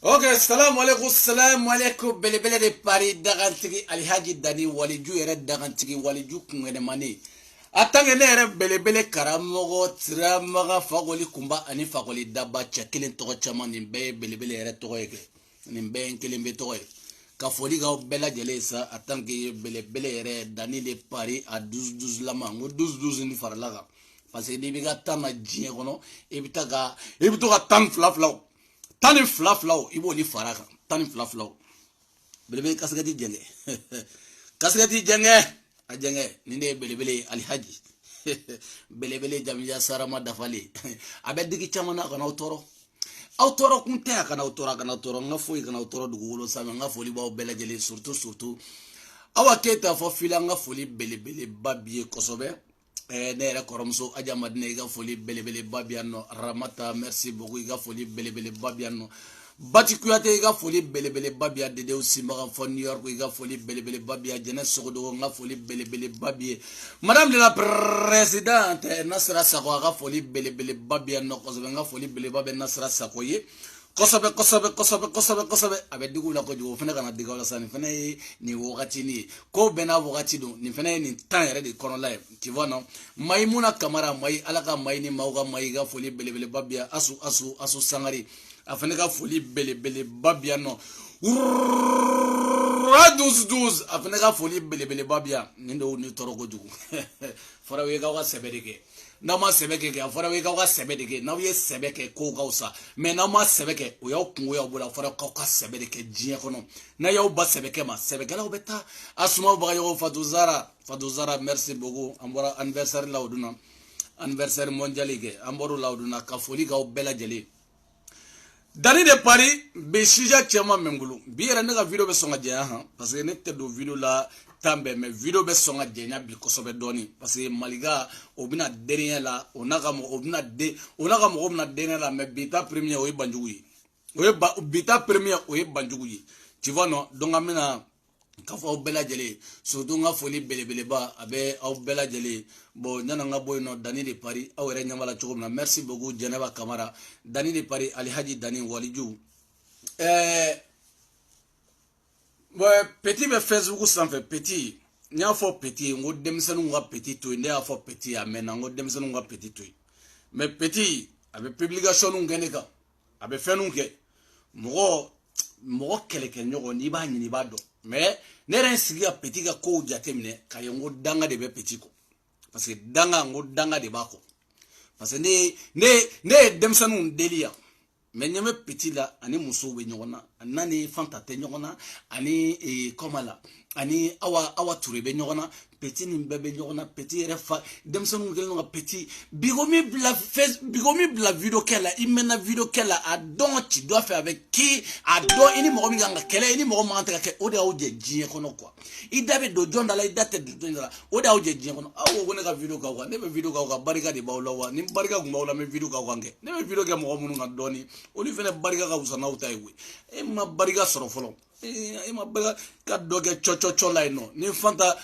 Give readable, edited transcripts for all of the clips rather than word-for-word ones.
Ok, salam alaikum, bele bele de Paris, dagantigi, Alhaji Dani, waliju ere dagantigi, waliju kungene mani. Atange ne ere bele bele karamogo, tiramaga, fagoli kumba, ani fagoli daba, chakilin togo chaman, nimbe bele bele ere togo ege. Nimbe nkilimbe togo ege. Kafoli ga bela jele sa, atange bele bele ere Dani de Paris, a 12-12 lama, ngo 12-12 ni farlaga. Parce que nibiga tama jine kono, ebita ga tan flaflau. Tani flaflau, ibo ni faraka. Tani flaflau. Belebele kasgati jenge. Kasgati jenge. A jenge. Ninde belebele Alhaji. Belebele Jamija Sarama Dafali. Abedigi chamana kana utoro. Autoro kunte kana utoro. Nga foi kana utoro dugulo sama nga foli ba bela jeli surtout. Awa keta fo fila nga foli belebele babie kosobe. Nere koromso aja madine iga foli belebele babiano Ramata merci beaucoup iga foli belebele babiano Bati Kuyate iga foli belebele babia Dede Usimara for New York iga foli belebele babia Jeunesse Sogodo nga foli belebele babie Madame de la Présidente Nasra Sako iga foli belebele babia no kosobe nga foli belebele babia Nasra Sakoye kosobe abe digu la ko jugo fene kana diga la sani fene ni wakati ni ko bena wakati do ni fene ni tan yere de kono live tu vois non Maimuna Kamara mai alaka mai ni mauga mai ga foli belebele babia asu sangari afene ga foli belebele babia no 12 afene ga foli belebele babia nindo ni toroko jugo fara we ga sebedeke Nama sebeke ke afara we ka sebeke na we sebeke ko gausa me na ma sebeke o ya kunwo ya bula afara ka sebeke jiye kono na ya ba sebeke ma sebeke la obeta asuma ba yo Faduzara merci beaucoup ambora anniversaire lauduna anniversaire mondial ke amboru lauduna ka foli ka bela jeli Dani de Paris be shija chama mengulu bi era nga video be songa je ha parce que ne te do video la tambe me video be songa je nya bi kosobe doni parce que maliga obina derrière la onaka mo obina derrière la me bita premier o banjugi bita premier o banjugi tu vois non donc amena ka fo bela jele surtout nga foli belebele ba abe au bela jele bo nyana nga boy no Dani de Paris awere nyamala chogomna merci beaucoup Jeneba Kamara Dani de Paris Alhaji Dani waliju petit be Facebook sans fait petit nya fo petit ngo demsenu nga petit to inde a fo petit amena ngo demsenu nga petit to mais petit abe publication ngene ka abe fenu ke mo keleke nyogo ni ba nyini ba do mais ne ren sigia petit ga ko jatemne ka yongo danga de be petit ko parce que danga de ba ko parce que ne demsanu delia mais nyame petit la ani muso be nyogona nani fanta te nyogona ani komala ani awa turebe nyogona petit ni bebe nyogona petit refa demsanu ngel no petit bigomi bla video kella imena video kella a don tu dois faire avec qui a don ini mo mi ganga kella ini mo ma ntaka ke ode awje jie kono quoi i dabe do jonda la i date do jonda ode awje jie kono awo gone ka video ka ne be video ka barika de bawla wa ni barika ko bawla me video ka nge ne be video ke mo munu nga doni oli fene barika ka usana utaiwe e ma barika soro folo e ma barika ka doge chocho la no ni fanta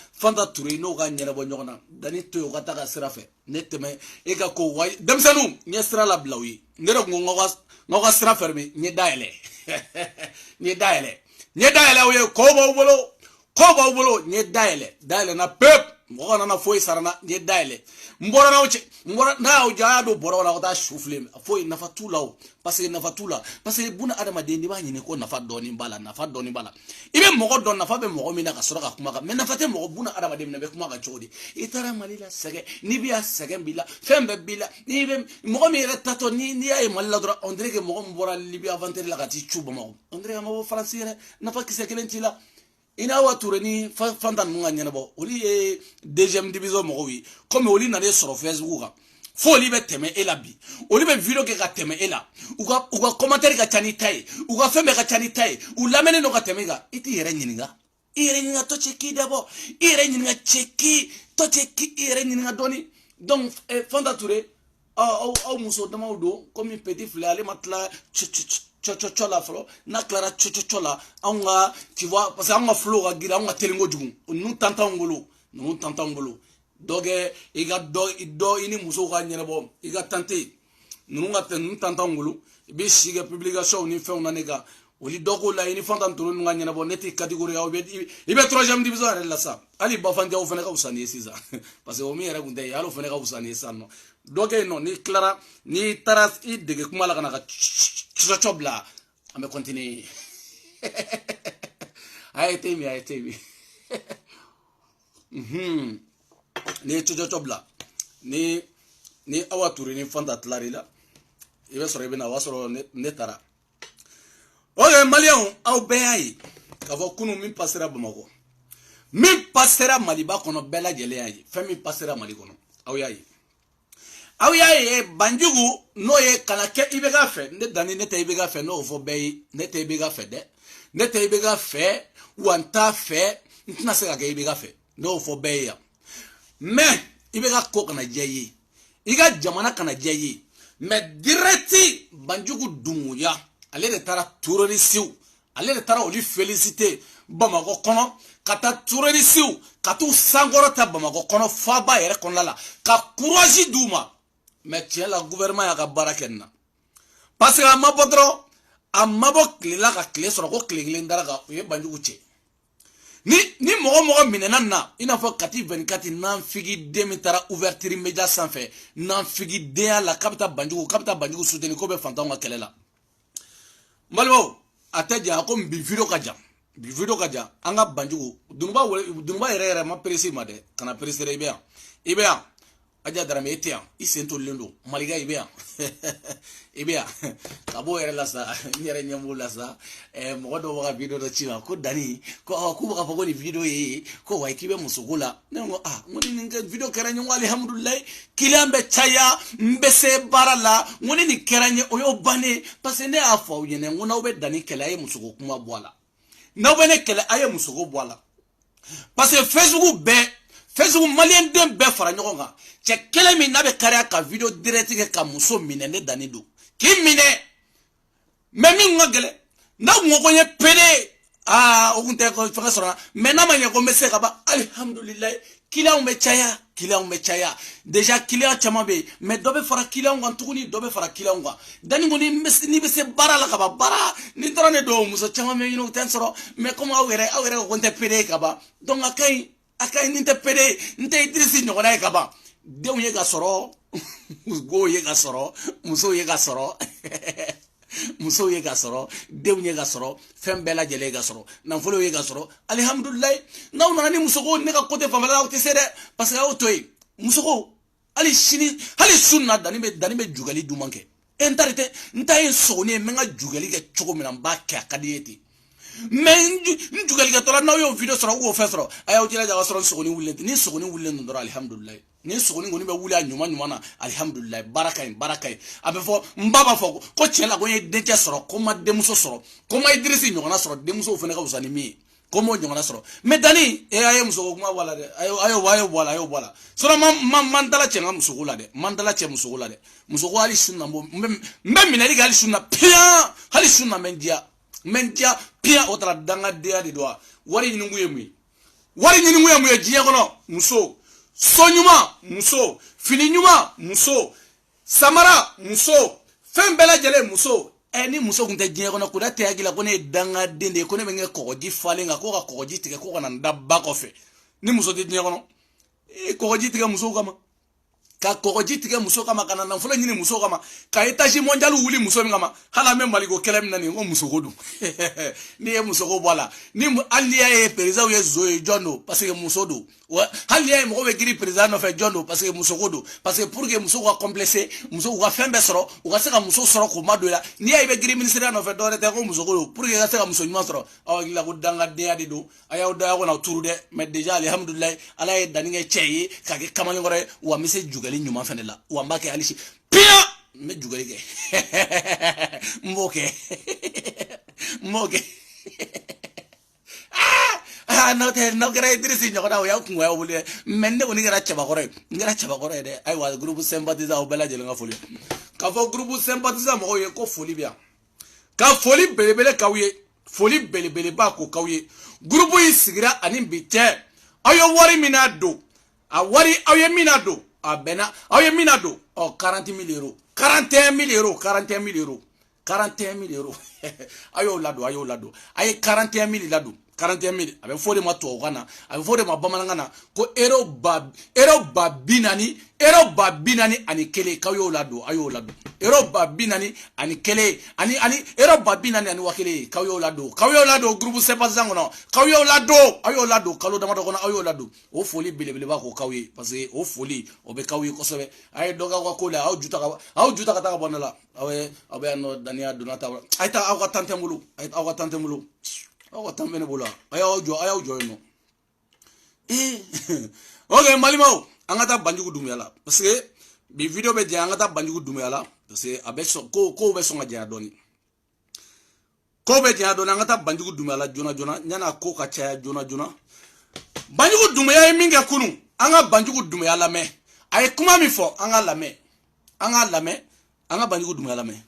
turi no ga nyere bo nyona Dani to ka ta ka sirafe neteme e ka ko way demsanu nye sira la blawi ngere ngo sira ferme nye daele nye daele o ko ba bolo nye daele na pep mo na foi sarana nye daele mbora na o jaado boro na ta shufle foi na fatula parce que buna adama de ndi ba nyine ko na fa doni bala ibe mo don na fa be mo mina ka soro ka kuma ka me na fate mo buna adama de be kuma ka chodi itara malila sege ni biya sege bila fembe bila ni be mo mi retato ni ay malila dra on dirait que mo mbora libi avanter la ka ti chuba mo on dirait mo français na fa kise kelenti la ina wature ni fanta nunga nyana bo oli e deuxième division mo wi comme oli na le sur Facebook ka fo oli be teme elabi oli be video ke ka teme ela uga commentaire ka chani tai uga fembe ka chani tai u lamene no ka teme ga iti yere nyinga to cheki dabo yere nyinga cheki to cheki yere nyinga doni donc fanta touré au muso dama udo comme petit fleur ale matla chochola flo na clara chochola anga tu vois parce que anga flo ga gira anga telingo jugu nu tanta ngolo doge iga do ini muso ga nyene bo iga tante nu tanta ngolo be siga publication ni fe ona nega oli doko la ini fantan turu nga nyana bon neti catégorie aw ibe 3e division la sa ali ba fanta o fene ka usani sisa parce que o mi era gunde yalo fene ka usani sanno doke no ni clara ni taras I dege kuma la kana ka chobla ame continue ayete mi ni chobla ni awa turu ni fanta tlari la ibe soro ibe na wasoro ne tara oye malien aw beyayi ka fo kunu min passera Bamako min passera Maliba kono bela jele yayi fe min passera Mali kono aw yayi Banjugu no ye kana ke ibe ga fe ne dani ne te ibe ga fe no fo beyi ne te ibe ga fe de ne te ibe ga fe wanta fe ntina se ga ibe ga fe no fo beyi ya mais ibe ga ko kana jeyi iga jamana kana jeyi mais directi Banjugu dumuya ale de tara terrorisiw ale de tara oli félicité Bamako kono kata terrorisiw katu sangoro ta Bamako kono faba yere kono la ka courage duma mais tiens la gouvernement ya ka barakenna parce que amabodro amabo klela ka kle soro ko kle ndara ka ye Banjugu che ni mogo minena na ina fo kati 24 nan figi demi tara ouverture média sans fait nan figi de la capita Banjugu soutenir ko be fantango kelela Malmo ataja ko bi video kaja anga Banjugu dunuba yere ma presi ma de kana presi ibea aja darame etia isento lendo maliga ibea ibea kabo yere la sa nyere nyambu la sa modo wa video do chiwa ko dani ko ku ba ko ni video yi ko wa kibe musugula ngo ngoni ninga video keranye ngo alhamdulillah kilambe chaya mbese barala ngoni ni keranye oyo bane parce ne afa uyene ngona ube dani kela ye musugo kuma bwala na ube ne kela aye musugo bwala parce que Facebook malien dem be fara nyogonga che kele mi nabe kare ka video direct ke ka muso mine ne dani do ki mine memi ngagele na ngoko ye pede okunte ko faka sora mena manye ko mese ka ba alhamdulillah kila umbe chaya déjà kila chama be mais dobe fara kila ngwa tukuni dobe fara kila ngwa dani ngoni ni be se bara la ka ba bara ni torane do muso chama me yino ten soro mais comme awere ko nte pede ka ba donc akai ninte pede nte Idrisi nyogona e kaba dew ye ga soro go ye ga soro muso ye ga soro muso ye ga soro dew ye ga soro fembela jele ga soro nan folo ye ga soro alhamdulillah na una ni muso go ne ka kote famala o tesere parce que autoy muso go ali sunna dani be jugali du manke entarite ntaye sogone menga jugali ke chogo mina ba ka kadiyeti men njugali ga tola na yo video soro wo fesoro ayo tira ja soro sogoni wulle ni sogoni wulle ndoro alhamdulillah ni sogoni ngoni be wula nyuma na alhamdulillah barakai abe fo mbaba fo ko chela go ye denche soro ko ma demuso soro ko ma Idrisi nyona soro demuso fene ka usani mi ko mo nyona soro me dani aye muso kuma wala de ayo wala soro mandala chenga muso wala de mandala che muso wala de muso ko ali sunna mbe minari gali sunna pia hali sunna mendia pia otra danga dia di doa wari nyingu yemu ye jiya kono muso sonyuma muso fininyuma muso samara muso fembela jele muso eni muso kunte jiya kono kuda te agila kone danga dende kone menge kokoji falenga ko ka kokoji tike ko kana ndabba kofe ni muso de jiya kono kokoji tike muso kama ka kokoji tike muso kama kana na fulo nyini muso kama ka etaji mondial wuli muso ngama hala me maliko kelem nani ngo muso godu ni e muso go bola ni aliya e president ye zoe jono parce que muso do aliya e mo be giri president no fe jono parce que muso godu parce que pour que muso go complexer muso go fembe soro o ga seka muso soro ko madola ni e be giri ministère no fe dore te ko muso godu pour que ga seka muso nyuma soro aw la go danga de adi do ayaw da ko na turu de mais déjà alhamdulillah ala e daninge cheye ka ke kamali ngore wa mise jugali nyuma fene la wa mbake alishi pia me jugali ke mboke no kera Idrisi nyogona o ya kunwa o bule mende oni kera chaba kore de ai wa groupe sympathisant o bela jelenga foli ka fo groupe sympathisant mo ye ko foli bia ka foli belebele kawye foli belebele ba ko kawye groupe yi sigira ani bite ayo wari minado a wari ayo minado a bena ayo minado o 40 000 euros 41 000 euros 41 000 euros ayo lado ay 41 000 lado 41 000 avec fo de ma to wana avec fo de ma bamanangana ko ero babinani ani kele kayo lado ayo lado ero babinani ani kele ani ero babinani ani wakele kayo lado groupe c'est pas zangono kayo lado kalo dama dogono ayo lado o foli belebele ba ko kawye parce que o foli o be kawye ko sobe ay doga wa ko la aw juta ka ta bonala awe no dania donata ay ta aw ka tante mulu aw tambe ne bola ayaw jo no okay malimao angata banjugu dumyala parce que bi video be je angata banjugu dumyala parce que abeso ko be songa je adoni ko be je adoni angata banjugu dumyala jona nyana ko ka cha jona banjugu dumya minga kunu anga banjugu dumyala me ay kuma mi fo anga lame anga banjugu dumyala me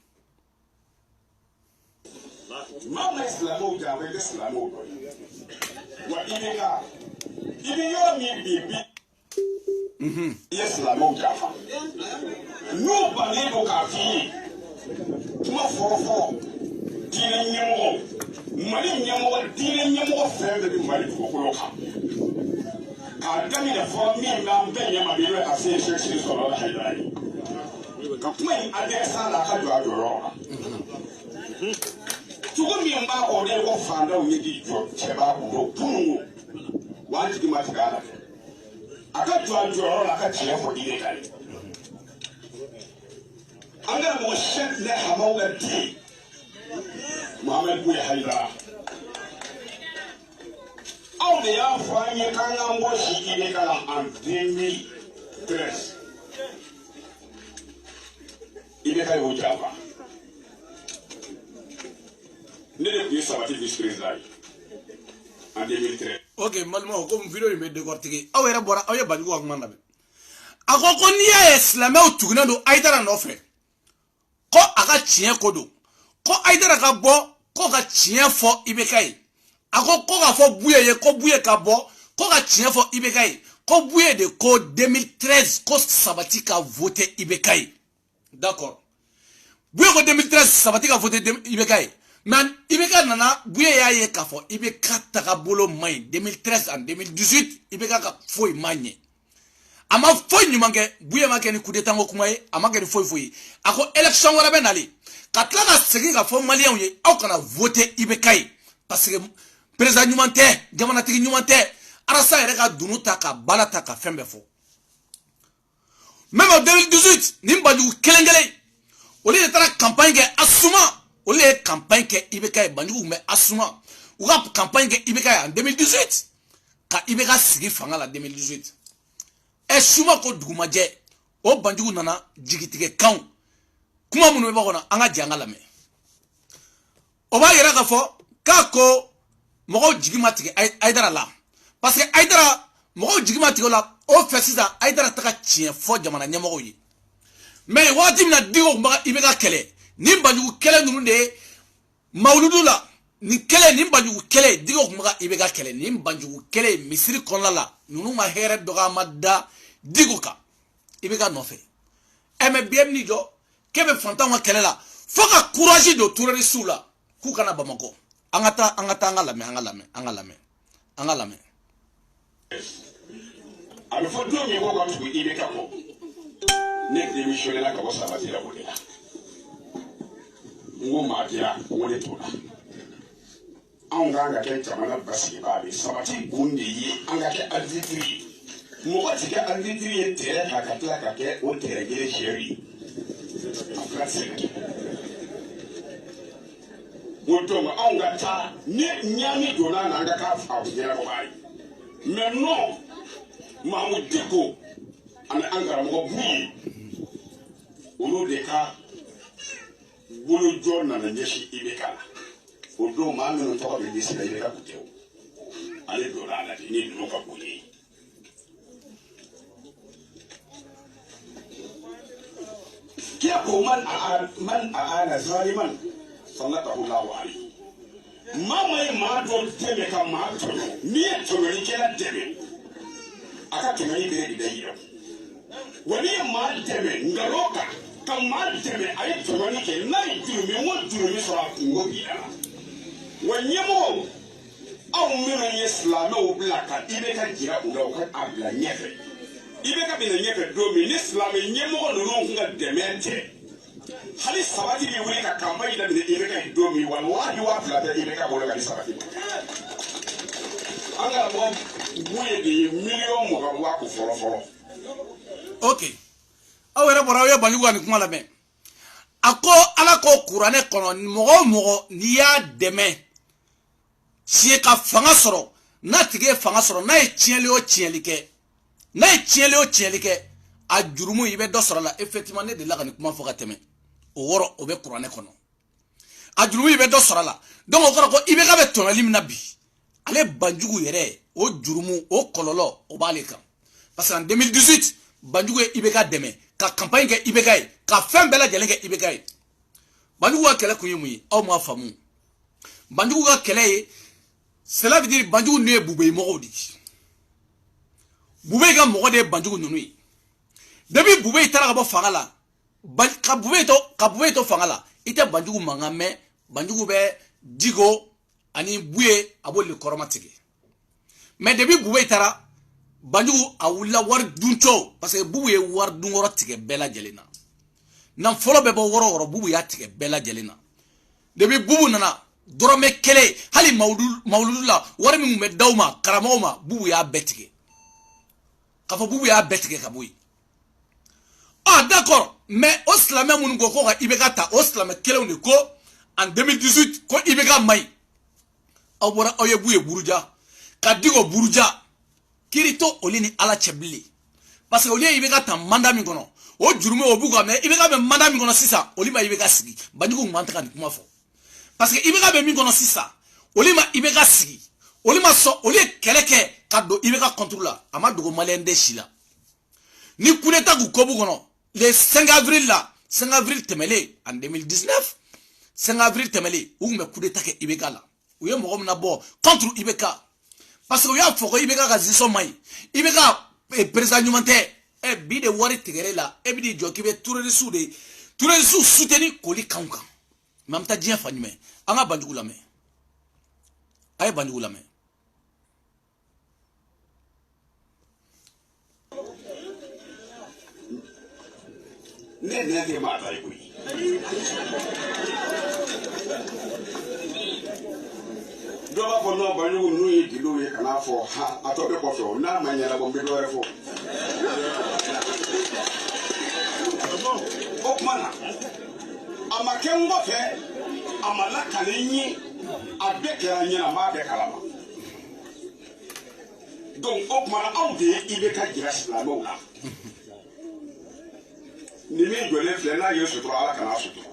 Mama Islamo jawe Islamo wa ibika ibi yo mi bibi Islamo jafa no bale do ka fi kuma fofo dine nyemo dine nyemo fende bi mali ko ko ka dami da fo mi na mbe nyama bi re ase sheshi so la haidai ka kuma adesa la ka do adoro tugo mi mba o de ko fanda o yedi jo cheba ko punu wa ji ma tigala aka jo anjo la ka che fo dire kai anga mo shet le hamawa di Muhammad Buya Haidara au de ya fanye kanga ngo shi ile kala en 2013 ile kai o java Nene qui sabati vice-président en 2013. Ok, malmo comme vidéo il me décortiquer. Aw era bora, aw ya banjugu ak man nabe. Akoko niya islamé o tuguna do Aidara no fe. Ko aka chien kodo. Ko Aidara ka bo, ko ka chien fo ibekai. Akoko ka fo buye ye ko buye ka bo, ko ka chien fo ibekai. Ko buye de ko 2013 ko sabati ka voter ibekai. D'accord. Buye ko 2013 sabati ka voter ibekai. Man ibeka nana buye ya ye kafo ibeka takabolo mai 2013 en 2018 ibeka ka foi manye ama foi nyumange buye make ni coup d'état ngokumaye ama ke foi ako election wara be nali katla ka segi ka fo malien ye aw kana voter ibekai parce que président nyumante jamana tigi nyumante arasa ere ka dunuta ka balata ka fembe fo même en 2018 nimbaju kelengele oli de tara campagne ke asuma Ole campagne ke ibeka banjugu me asuma uga campagne ke ibeka en 2018 ka ibeka sigi fanga la 2018 e suma ko duguma je o banjugu nana jigitige kan kuma munu be bakona anga janga lame o ba yera ka fo ka ko mogo jigima tige Aidara la parce que Aidara mogo jigima tige la o fesisa Aidara taka chien fo jamana nyamogo yi mais wati mina digo mbaga ibeka kele nimbanjugu kele nunu de mauludu la ni kele nimbanjugu kele digo kumaga ibega kele nimbanjugu kele misiri konla la nunu ma here doga madda digo ka ibega nofe eme biem ni jo kebe fanta wa kele la foka courage de tourner sous la ku kana Bamako angata angalame ale fo do mi ko ko tu ibeka ko ne démissionner la ka bo sabati la bodela ngo magira wole tola anga ga ke jamana basi babe sabati gunde yi anga ke arbitri mo ba tika arbitri e tere ka katla ka ke o tere gere sheri afrase woto ma anga ta ne nyami dona na anga ka fa o gere ko bari mais non ma mo diko ana anga mo bui ono de ka bolo jona na nyeshi ibeka odo ma no to be disi na ibeka kuteo ale do la ni no ka buli kia ko man aana zaliman sallallahu alaihi mama ma do teme ka ma to ni to ni kela teme aka to ni be de yo wani ma teme ngaroka kama deme ayi tɔmɔni kɛ n'a ye jurumi sɔrɔ a kungo bi la wa ɲɛmɔgɔw aw minnu ye silamɛw bila ka IBK jira u la u ka a bila ɲɛfɛ IBK bɛna ɲɛfɛ don min ni silamɛ ɲɛmɔgɔ ninnu ka dɛmɛ tɛ hali sabati bɛ wuli ka campagne daminɛ IBK ye don min walahi waa fila tɛ IBK bolo ka di sabati an ka mɔgɔ boye de ye miliyɔn 20 waa ko fɔlɔ. Ok. Aw yɛrɛ bɔra aw ye Banjugu ka nin kuma lamɛn. A ko Ala ko kuranɛ kɔnɔ mɔgɔ o mɔgɔ n'i y'a dɛmɛ si ka fanga sɔrɔ n'a tigi ye fanga sɔrɔ n'a ye tiɲɛli o tiɲɛli kɛ a jurumu i bɛ dɔ sɔrɔ a la effectivement ne delila ka nin kuma fɔ ka tɛmɛ o wɔrɔ o bɛ kuranɛ kɔnɔ a jurumu i bɛ dɔ sɔrɔ a la donc o kɔrɔ ko IBK bɛ tɔnɔli min na bi ale Banjugu yɛrɛ o jurumu o kɔlɔlɔ o b'ale kan parce que en 2018 Banjugu ye IBK dɛmɛ ka campagne kɛ IBK ye ka fɛn bɛɛ lajɛlen kɛ IBK ye Banjugu ka kɛlɛ kun ye mun ye aw m'a faamu Banjugu ka kɛlɛ ye cela veut dire Banjugu ninnu ye Bubey mɔgɔw de ye Bubey ka mɔgɔ de ye Banjugu ninnu ye depuis Bubey taara ka bɔ fanga la ka Bubey to fanga la i tɛ Banjugu mankan mɛn Banjugu bɛ Diko ani Buye a b'olu kɔrɔma tigɛ mais depuis Bubey taara Banjugu a wulila wari duncogo parce que Bubu ye wari dun wɔrɔ tigɛ bɛɛ lajɛlen na nafolo bɛ bɔ wɔrɔ Bubu y'a tigɛ bɛɛ lajɛlen na depuis Bubu nana dɔrɔmɛ kelen hali mawuludu la wari min bɛ d'aw ma karamɔgɔw ma Bubu y'a bɛɛ tigɛ k'a fɔ Bubu y'a bɛɛ tigɛ ka bɔ yen d'accord mais o silamɛ minnu ko ka IBK ta o silamɛ kelenw de ko en 2018 ko IBK ma ɲi aw bɔra aw ye Buye Buruja ka Diko Buruja kiri to olu ni Ala cɛ bilen parce que olu ye IBK ta mandat min kɔnɔ o jurumu o b'u ka mais IBK bɛ mandat min kɔnɔ sisan olu ma IBK sigi Banjugu man tɛ ka nin kuma fɔ parce que IBK bɛ min kɔnɔ sisan olu ma IBK sigi olu ma sɔn olu ye kɛlɛ kɛ ka don IBK contre la a ma dogo maliyɛn den si la ni coup d'état k'u kɔbu kɔnɔ le 5 avril la 5 avril tɛmɛlen en 2019 5 avril tɛmɛlen u tun bɛ coup d'état kɛ IBK la u ye mɔgɔ min na bɔ contre IBK parce que u y'a fɔ ko IBK ka zisɔn man ɲi IBK président ɲuman tɛ bi de wari tigɛrɛ la e bi n'i jɔ k'i bɛ terroriste soutenir k'oli kanw kan mais an bɛ taa diɲɛ fan jumɛn an ka Banjugu lamɛn a ye Banjugu lamɛn. ne de ma ta ye koyi dɔ b'a fɔ non Banjugu ninnu ye jeliw ye kan'a fɔ ha a tɔ bɛ kɔfɛ n'a ma ɲɛnabɔ n bɛ dɔ wɛrɛ fɔ o tuma na a ma kɛ n kɔfɛ a ma lakale n ye a bɛɛ kɛra n ɲɛna n b'a bɛɛ kalama donc o tuma na anw de ye IBK jira silamɛw la ni min jɔlen filɛ n'a ye sutura Ala kana sutura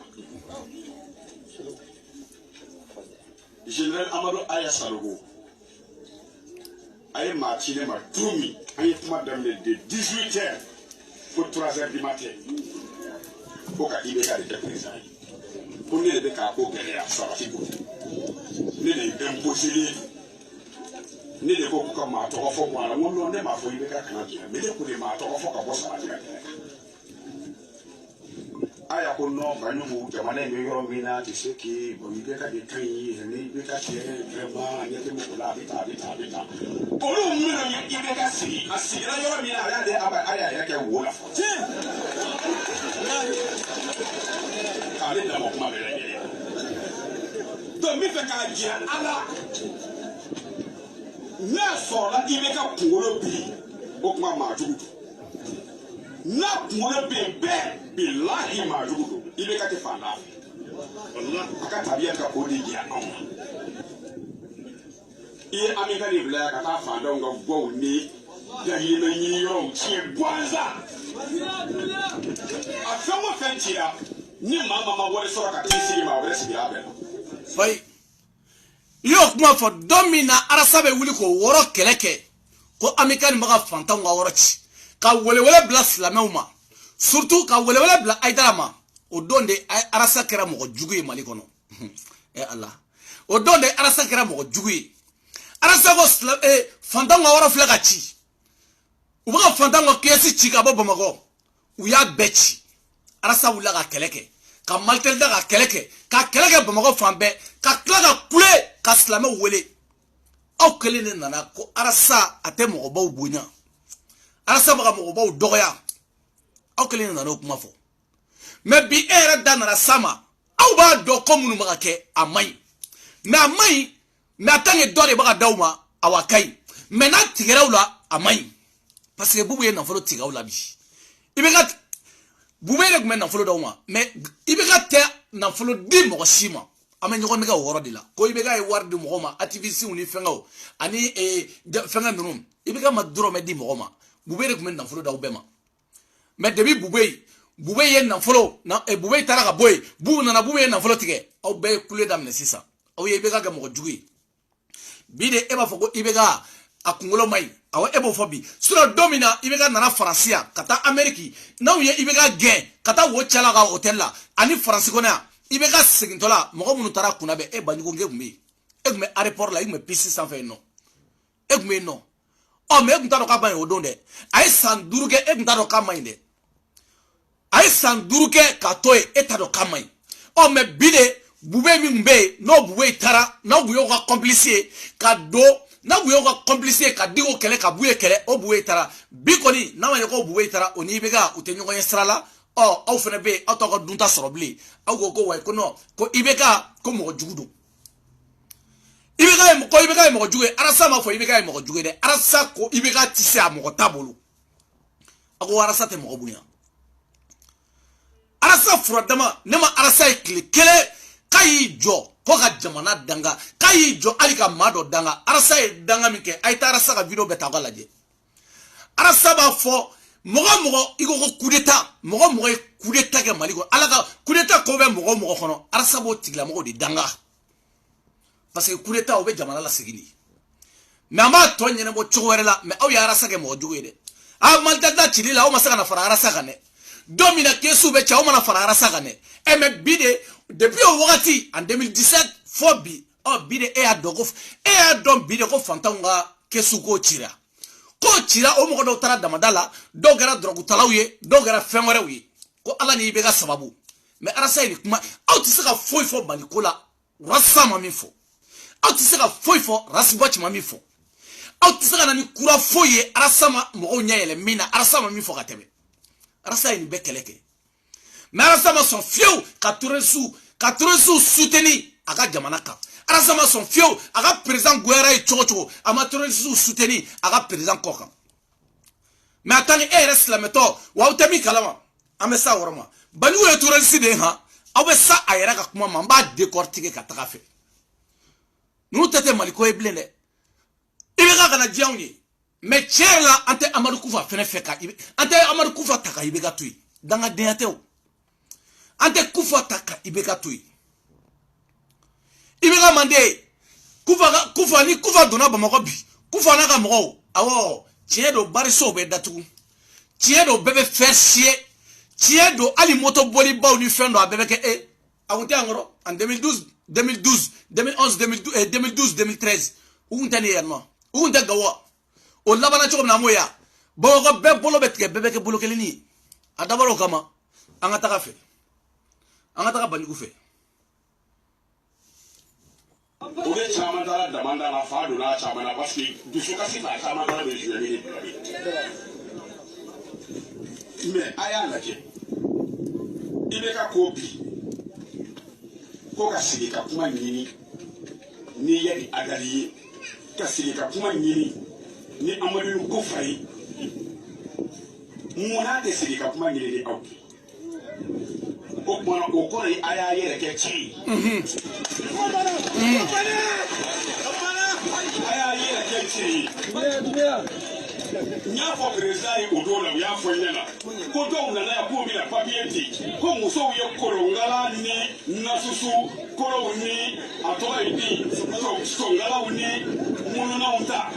général Amadou Aya Sanogo a ye maa ci ne ma don min an ye kuma daminɛ de 18 heures fo 3 heures du matin ko ka IBK de kɛ président ye ko ne de bɛ k'a ko gɛlɛya sabati ko ne de ye imposé ne de ko k'u ka maa tɔgɔ fɔ bɔ a la n ko non ne m'a fɔ IBK kana jɛn mais ne ko de maa tɔgɔ fɔ ka bɔ sabati ka kɛnɛ aya ko non Banjugu jamana in bɛ yɔrɔ min na tu sais que bon IBK de ka ɲi ni IBK tɛ vraiment a ɲɛ tɛ mɔgɔ la a bɛ tan olu minnu ye IBK sigi a sigira yɔrɔ min na a y'a de a y'a yɛrɛ kɛ wo la fɔ k'ale dabɔ kuma bɛɛ lajɛlen donc n bɛ fɛ k'a jira Ala n'a sɔrɔla IBK kunkolo bi o kuma maajugu don n'a kunkolo bɛ yen bɛɛ bilahi maajugu don IBK tɛ fantan fɛ a ka tabiya ka o de jira anw na i ye Aminata de bila ka taa fantanw ka guwaw ni dahirimɛ ɲini yɔrɔw tiɲɛ gansan a fɛn o fɛn cira ni maa ma wari sɔrɔ ka t'i sigi maa wɛrɛ sigira a bɛɛ la. Fayi i y'o kuma fɔ don min na Arasa bɛ wuli k'o wɔrɔ kɛlɛ kɛ ko Aminata nin bɛ ka fantanw ka wɔrɔ ci ka welewele bila silamɛw ma surtout ka welewele bila Aidara ma o don de Arasa kɛra mɔgɔ jugu ye Mali kɔnɔ Ala o don de Arasa kɛra mɔgɔ jugu ye Arasa ko fantanw ka wɔrɔ filɛ ka ci u bɛ ka fantanw ka kiyɛsi ci ka bɔ Bamakɔ u y'a bɛɛ ci arasa wula ka keleke ka maltel da ka keleke Bamako fambe ka kla ka kule ka slame wele aw kelene nana ko arasa ate mo baw bunya arasa ba mo baw dogoya aw kelene nana kuma fo me bi era danara sama aw ba do ko munu maka ke amai na mai na tange dore baka dauma awakai me na tigerawla amai parce que bubu ye na folo tigerawla bi ibeka bubu ye kuma na folo dauma me ibeka te na folo di mo sima ame nyogo mega woro dila ko ibeka e wardi mo ma activiste uni fengaw ani fenga nunum ibeka ma duro me di mo ma bubu ye kuma na folo daw bema me debi bubu ye na folo na bubu tara ka boy bubu na bubu ye na folo tige aw be kule dam ne sisa aw ye ibeka ga mo jugi bide eba foko ibeka akungolo mai awa ebo fobi sura domina ibeka nana Francia kata Ameriki na uye ibeka gen kata wo chala ga hotel la ani France kona ibeka segintola mogo munu tara kuna be e banjugo ngumbi egme aéroport la igme pisi sans fait non egme non o me egme taro ka ban odonde ay san duruke egme taro ka mainde ay san duruke ka toy etado ka mai o me bide bube mi mbe no bube tara na buyo ka complice ka do na buyo ka complice ka digo kele ka buye kele o buye tara bikoni na wa ko buye tara oni bega utenyo ko yesrala o aw fene be aw to ko dunta sorobli aw go way ko no ko ibeka ko mo jugudo ibeka mo jugue arasa ma fo ibeka mo jugue de arasa ko ibeka tise mo tabulu ako arasa te mo bunya arasa furadama nema arasa kele kayi jo ko ka jamana danga kayi jo alika mado danga arasa e danga mike ayta arasa ka video beta ko laje arasa ba fo mogo iko ko coup d'état mogo coup d'état ke maliko alaka coup d'état ko be mogo kono arasa bo tigla mogo de danga parce que coup d'état o be jamana la sigini mais ama to nyene bo chowere la mais aw ya arasa ke mogo jugo de a maltata chilila o masaka na fara arasa kane domina kesu be chaw mana fara arasa kane e me bide depuis au wakati en 2017 fobi o bide e adogo e adom bide ko fantanga kesu ko chira o mo do tara damadala do gara drogu talawye do gara fenwerewi ko ala ni bega sababu me arasa ni kuma aw ti saka foi fo banikola rasa mami fo aw ti saka foi fo rasboch mami fo aw ti saka na ni kura foye arasa ma mo nyele mina arasa mami fo katebe arasa ni bekeleke mais arasa ma son fieu 80 sous soutenu aga jamanaka arasa ma son fieu aga président Guerra et chocho ama 80 sous soutenu aga président Koka mais attendez reste la méthode wa utami kalama amesa worma bani wo touriste de ha awe sa ayera ka kuma mamba décortiquer ka taka fe nous tete maliko e blende ibeka kana jiawni mais tiela ante Amadou Koufa fene feka ante Amadou Koufa taka ibeka tui danga deateo ante Koufa taka ibeka tui ibeka mande Koufa ni Koufa dona Bamako bi Koufa na ka mo awo tiedo bariso be datu tiedo bebe fersier tiedo ali moto boli baw ni fendo abebe ke awunte angoro en 2012 2011 2013 unta ni yerno unta gawa o labana choko na moya Bamako be bolo betke bebe ke bolo kelini adabaro kama angata ka fe angata ka bani ku fe Oge chama dara demanda na fado na chama na parce que dusu kasi fa chama dara be jouer ni mais aya la je ibeka kopi ko ka silika kuma nyini ni yadi adali ka silika kuma nyini ni Amadou Koufa yi mona de silika kuma nyini ni au o mona o ko yi aya yere ke chi aya yere ke chi nya fo président o do la ya fo nyana ko do na na ko mi na papier ko muso ye korongala ni nasusu koro ni atoa ibi so ngala ni munu na unta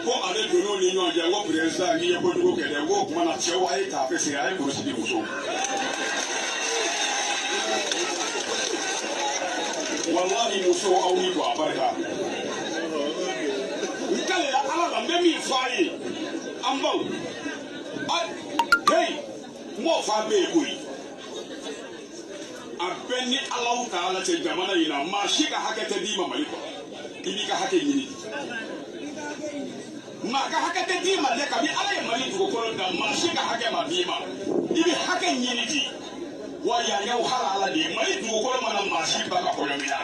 ko ale dono ni nyo je wo président ni ye ko dugo kede wo kuma na chewa ai ka pese ai ko si muso wallahi muso au ni kwa barka kale ya ala la mbemi fai ambao hey mo fa be boy abeni Allah ta'ala ce jamana ina ma shi ka haka ta dima mai ko ibi ka haka yini ma ka haka ta dima le ka bi ala ya mali ko ko da ma shi ka haka ma dima ibi haka yini ji wa ya yau halala de mali ko ko ma ma shi ba ka ko mina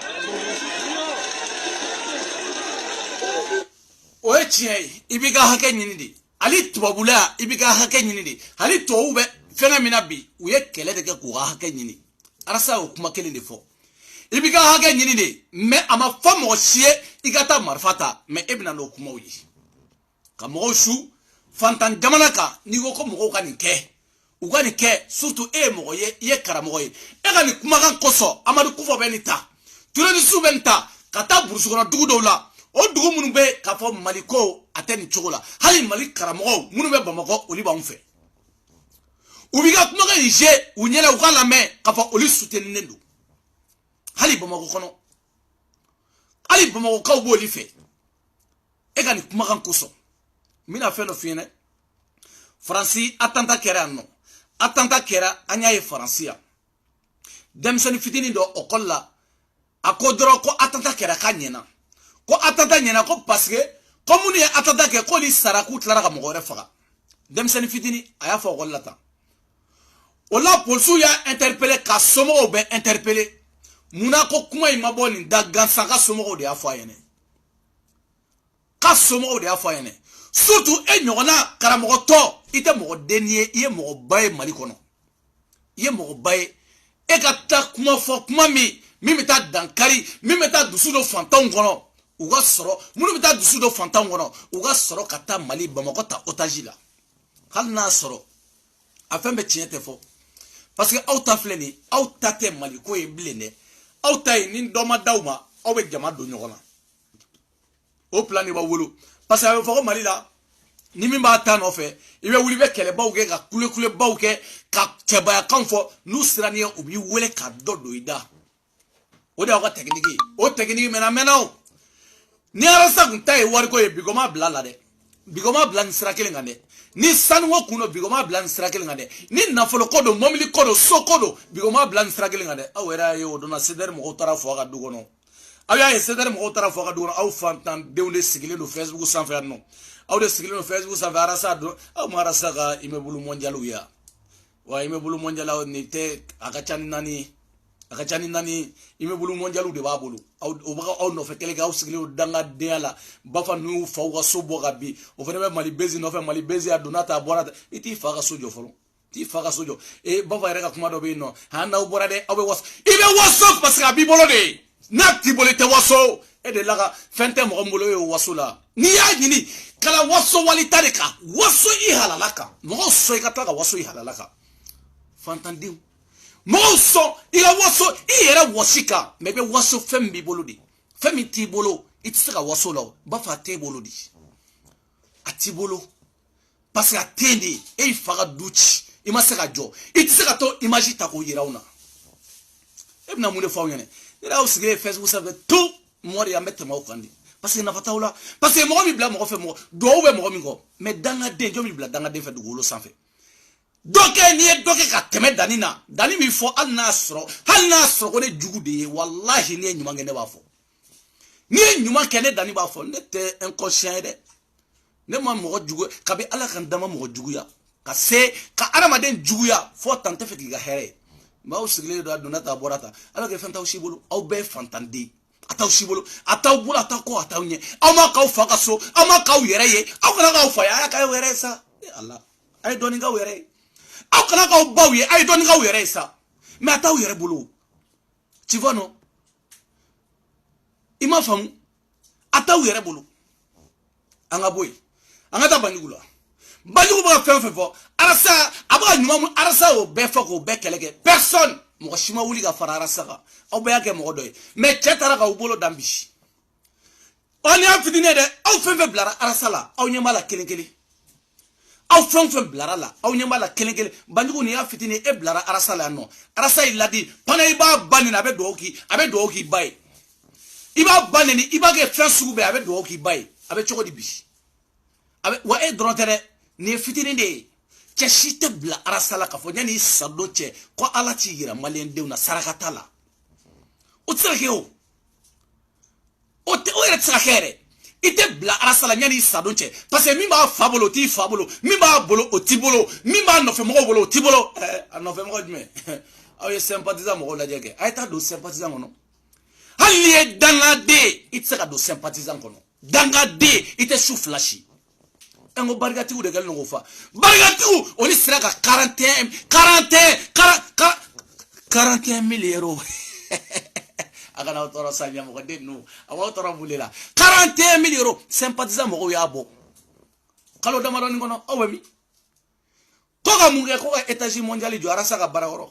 o etie ibi ka haka yini di ali tubabula ibi ka haka yini di ali to be fena mina bi u ye kele de ko haka yini arasa o kuma kelen de fo ibi ka haka yini de me ama fa mo sie igata marfata me ebna no kuma uyi ka mo shu fantan jamana ka ni ko mo ka ni ke u ka ni ke surtout mo ye karamo ye ga ni kuma kan koso amadu kufo be ni ta ture ni su be nta kata burusu kono dugu do la o dugu munu be ka fo maliko ateni chogola hali malik karamo munu be bamako oli ba unfe ubiga kuma ka ije unyela ukala me ka fo oli soutenir ndu hali bamako kono ali bamako ka bo oli fe ga ni kuma kan koso mina fe no fine Franci atanta kera no atanta kera anya ye Francia demseni fitini do okolla akodro ko atanta kera kanyena ko atanta nyena ko parce que comme ni atanta ke ko li saraku tlara ka mogore faga demseni fitini aya fo okolla ta ola polsu ya interpeller ka somo be interpeller muna ko kuma imaboni da gansa ka somo de afo ayene ka somo de afo ayene surtout nyona karamoto ite mo denier ye mo baye mali kono ye mo baye e kata kuma fo kuma mi meta dankari mi meta dusudo fantan kono uga soro munu meta dusudo fantan kono uga soro kata mali bamako ta otajila hal na soro afembe tiente fo parce que auta fleni auta te mali ko e blene auta ni ndoma dawma o be jama do nyogona o plan ni ba wolo parce que fo mali la ni min ba ta no fe ibe wuli be kele bawke ka kule bawke ka tebaya kan fo nu sirani obi wele ka dodo ida o da ka technique o technique mena o ni arasa kunta e wari ko e bigoma blala de bigoma blan sirakele ngande ni sanwo kuno bigoma blan sirakele ngande ni nafolo kodo momili kodo so kodo bigoma blan sirakele ngande awera yo dona seder mo tara fo ga dugono awya e seder mo tara fo ga dugono aw fantan dewnde sigile no Facebook sans faire non aw de sigile no Facebook sans faire arasa do aw marasa ga imebulu mondialu ya wa imebulu mondiala ni te akachani nani imebulu mondialu de babulu aw no fe kele ga aw sigile danga deala bafa nu fa wa sobo gabi o fene mali bezi no fe mali bezi adonata borata iti fa ga sojo folo ti fa ga sojo e bafa rega kuma do be no hana u borade aw be was ibe waso parce que bibolo de nakti bolete waso e de laga fente mo mbolo yo wasula ni ya nyini kala waso walitareka waso ihalalaka mo so ikataka waso ihalalaka fantandiu mo so ila waso iyera wasika mebe waso fembi bolodi femi ti bolo itisaka waso lo bafa te bolodi ati bolo parce que atende e faga duchi imasaka jo itisaka to imagi ta ko yirauna ebna mune fawnyane ila usigre Facebook ça veut tout mori ya mettre mo kandi parce que na fatawla parce que mo mi bla mo fe mo do be mo mi go mais danga de jo mi bla danga de fe du golo sans fait donc ni doke ka teme danina dani mi fo al nasro ko ne jugu de wallahi ni nyuma ngene ba fo ni nyuma kene dani ba fo nete inconscient de ne ma mo jugu ka be ala kan dama mo jugu ya ka se ka aramaden jugu ya fo tante fe ga here ma usigle do donata borata ala ke fanta ushibulu au be fantandi ataw shibulu ataw bula atako ataw nye ama ka fa ka so ama ka yere ye aw kana ka fa ya ka yere sa Allah ay doni ga yere aw kana ka bawiye ay doni ga yere sa mais ataw yere bulu tu vois non ima fam ataw yere bulu anga boy anga ta banigula banigula ba fe fo arasa aba nyuma arasa o be fa ko be kelege personne mo shima wuli ga fara arasa ka aw be yake mo doy mais chetara ka ubolo dambi on ya fidine de aw fe blara arasa la aw nyama la kelenkele aw fe blara la aw nyama la kelenkele bandigu ni ya fitine e blara arasa la no arasa iladi pana iba banina abe doki bay iba banini iba ge fesugu be abe doki bay abe choko di bishi abe wa e drontere ni fitine de cɛ si tɛ bila arasala k'a fɔ yanni i sa don cɛ ko ala t'i yira maliyɛndenw na saraka t'a la o tɛ se ka kɛ o yɛrɛ tɛ se ka kɛ yɛrɛ i tɛ bila arasala yanni i sa don cɛ parce que min b'a fa bolo o t'i fa bolo min b'a bolo o t'i bolo min b'a nɔfɛ mɔgɔw bolo o t'i bolo a nɔfɛ mɔgɔ jumɛn aw ye sympathisant mɔgɔw lajɛ kɛ a ye taa don sympathisant kɔnɔ hali n'i ye dangaden i tɛ se ka don sympathisant kɔnɔ dangaden i tɛ su fila si n ko barikatigiw de kɛlen don k'o fa barikatigiw olu sera ka 41 miliyɔrɔ a kana aw tɔɔrɔ sa ɲɛmɔgɔden ninnu a b'aw tɔɔrɔ bule la 41 miliyɔrɔ sympathisant mɔgɔw y'a bɔ kalo damadɔni kɔnɔ aw bɛ min ko ka mun kɛ ko ka étage mondial jɔ arasa ka baara yɔrɔ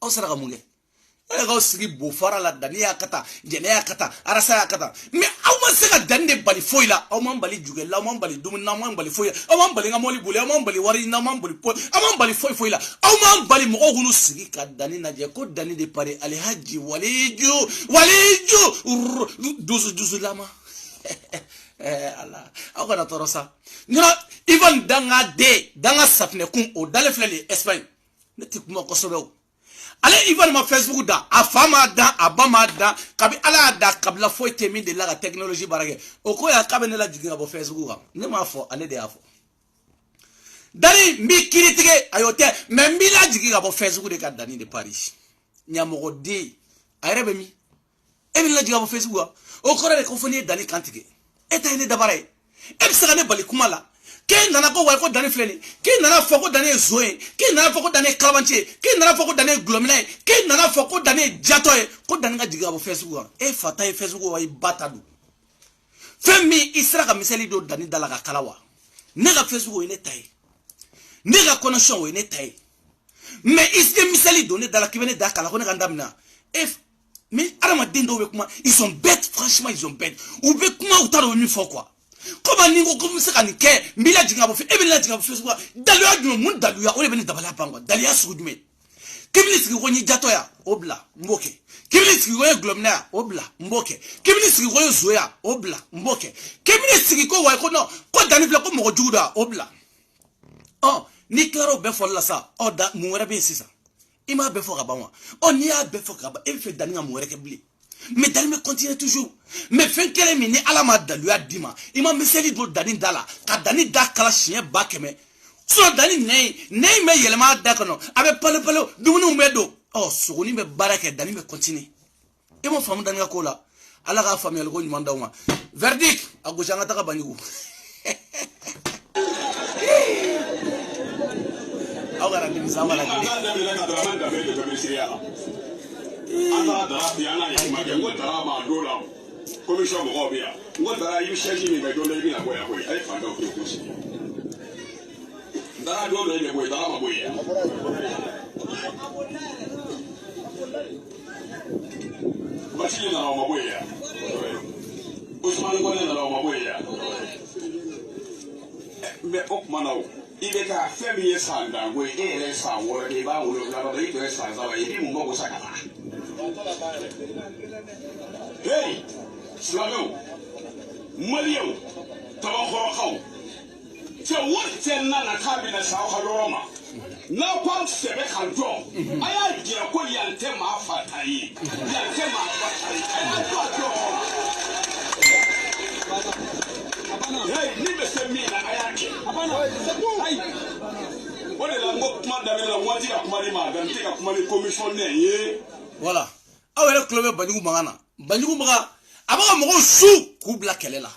aw sera ka mun kɛ aw sigi bofara la dani y'a kata jɛnɛ y'a kata arasa y'a kata mais aw ma se ka dani de bali foyi la aw m'an bali jugɛla aw m'an bali dumuni na aw m'an bali foyi la aw m'an bali n ka mɔbili boli aw m'an bali wari na aw m'an bali aw m'an bali foyi la aw m'an bali mɔgɔw k'u sigi ka dani lajɛ ko dani de pari alihaji waliju dusu lama ala aw kana tɔɔrɔ sa ɲɔrɔ Ivan danga safinɛ kun o dalen filɛ nin ye Espagne ne tɛ kuma kosɛbɛ o ale Ivan ma Facebook da a fa ma da a ba ma da kabi ala y'a da kabila foyi tɛ min de la ka technologie baara kɛ o ko y'a k'a bɛ ne la jigin ka bɔ Facebook kan ne m'a fɔ ale de y'a fɔ Dani n b'i kiiri tigɛ a y'o tɛ mais n b'i la jigin ka bɔ Facebook de ka Dani de Paris ɲɛmɔgɔden a yɛrɛ bɛ min e bɛ la jigin ka bɔ Facebook kan o kɔrɔ de ko fɔ n'i ye Dani kan tigɛ e ta ye ne dabara ye e bɛ se ka ne bali kuma la k'e nana ko wayi ko Dani filɛ nin k'e nana fɔ ko Dani ye zo ye k'e nana fɔ ko Dani ye kalabanci ye k'e nana fɔ ko Dani ye gulɔminɛ ye k'e nana fɔ ko Dani ye jatɔ ye ko Dani ka jigin ka bɔ Facebook kan e fa ta ye Facebook wa i ba ta don fɛn min i sera ka misali don Dani da la ka kala wa ne ka Facebook o ye ne ta ye ne ka connexion o ye ne ta ye mais i tɛ misali don ne da la k'i bɛ ne da kala ko ne ka n damina mais adamaden dɔw bɛ kuma ils sont bêtes franchement ils sont bêtes u bɛ kuma u t'a dɔn u bɛ min fɔ quoi comment ni ko comme se ka nin kɛ n b'i lajigin ka bɔ e bɛ lajigin ka bɔ Facebook daluya jumɛn mun daluya o de bɛ ne dabaliya ban quoi daluya sugu jumɛn k'i bɛ ne sigi ko n ye jatɔ ya o bila n b'o kɛ k'i bɛ ne sigi ko n ye gulɔminɛ ya o bila n b'o kɛ k'i bɛ ne sigi ko n ye zo ya o bila n b'o kɛ k'i bɛ ne sigi ko wayi ko non ko Dani filɛ ko mɔgɔ jugu da o bila n'i kilara o bɛɛ fɔli la sa da mun wɛrɛ bɛ yen sisan i m'a bɛɛ fɔ ka ban wa n'i y'a bɛɛ fɔ ka ban e bɛ fɛ Dani ka mun wɛrɛ kɛ bilen mais Dani bɛ continuer toujours mais fɛn kelen min ni ala ma daluya d'i ma i ma miseli don Dani da la ka Dani da kala siɲɛ 100 sinon Dani nɛn bɛ yɛlɛma a da kɔnɔ a bɛ palo dumuniw bɛ don sogoni bɛ baara kɛ Dani bɛ continuer i m'o faamu Dani ka ko la ala k'a faamuyali ko ɲuman d'aw ma verdict a gosi an ka taga Banjugu aw kana nimisa aw kana Anda da yana yi ma ga wata ma dola commission mo obia wata yi sheji mi ga dola bi na boya boy ai fa da ko shi da dola ne boy da ma boya ba shi na ma boya Usman ko ne na ma boya me ok manao ibe ka femi ye sanda we ele sa wora ke ba wolo la ba ibe sa za ba ibi mo go sakata hey slamo maliyo tabakhoro khaw che wote na ka bi na sa khaloma na kwam sebe khanjo aya je ko yante ma fatai yante ma fatai hey ni be se mi na ayake abana ai wala la ngo kuma da la wati ka kuma ni ma dan te ka kuma ni commission ne ye voilà aw yɛrɛ tulo bɛ Banjugu magan na Banjugu magan a b'a ka mɔgɔw su k'u bila kɛlɛ la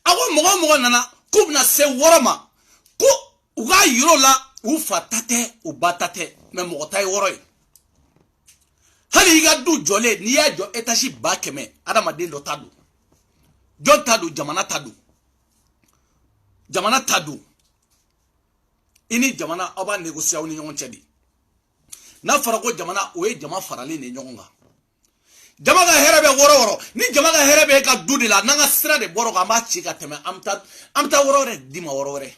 a ko mɔgɔ nana k'u bɛna se wɔɔrɔ ma ko u k'a yir'o la u fa ta tɛ u ba ta tɛ mais mɔgɔ ta ye wɔɔrɔ ye hali i ka du jɔlen n'i y'a jɔ étage 100 adamaden dɔ ta don jɔn ta don jamana ta don i ni jamana aw b'a négocier aw ni ɲɔgɔn cɛ de n'a fɔra ko jamana o ye jama faralen de ɲɔgɔn kan jama ka hɛrɛ bɛ wɔɔrɔ ni jama ka hɛrɛ bɛ e ka du de la n'an ka sira de bɔra kan an b'a ci ka tɛmɛ an bɛ taa wɔɔrɔ wɛrɛ di ma wɔɔrɔ wɛrɛ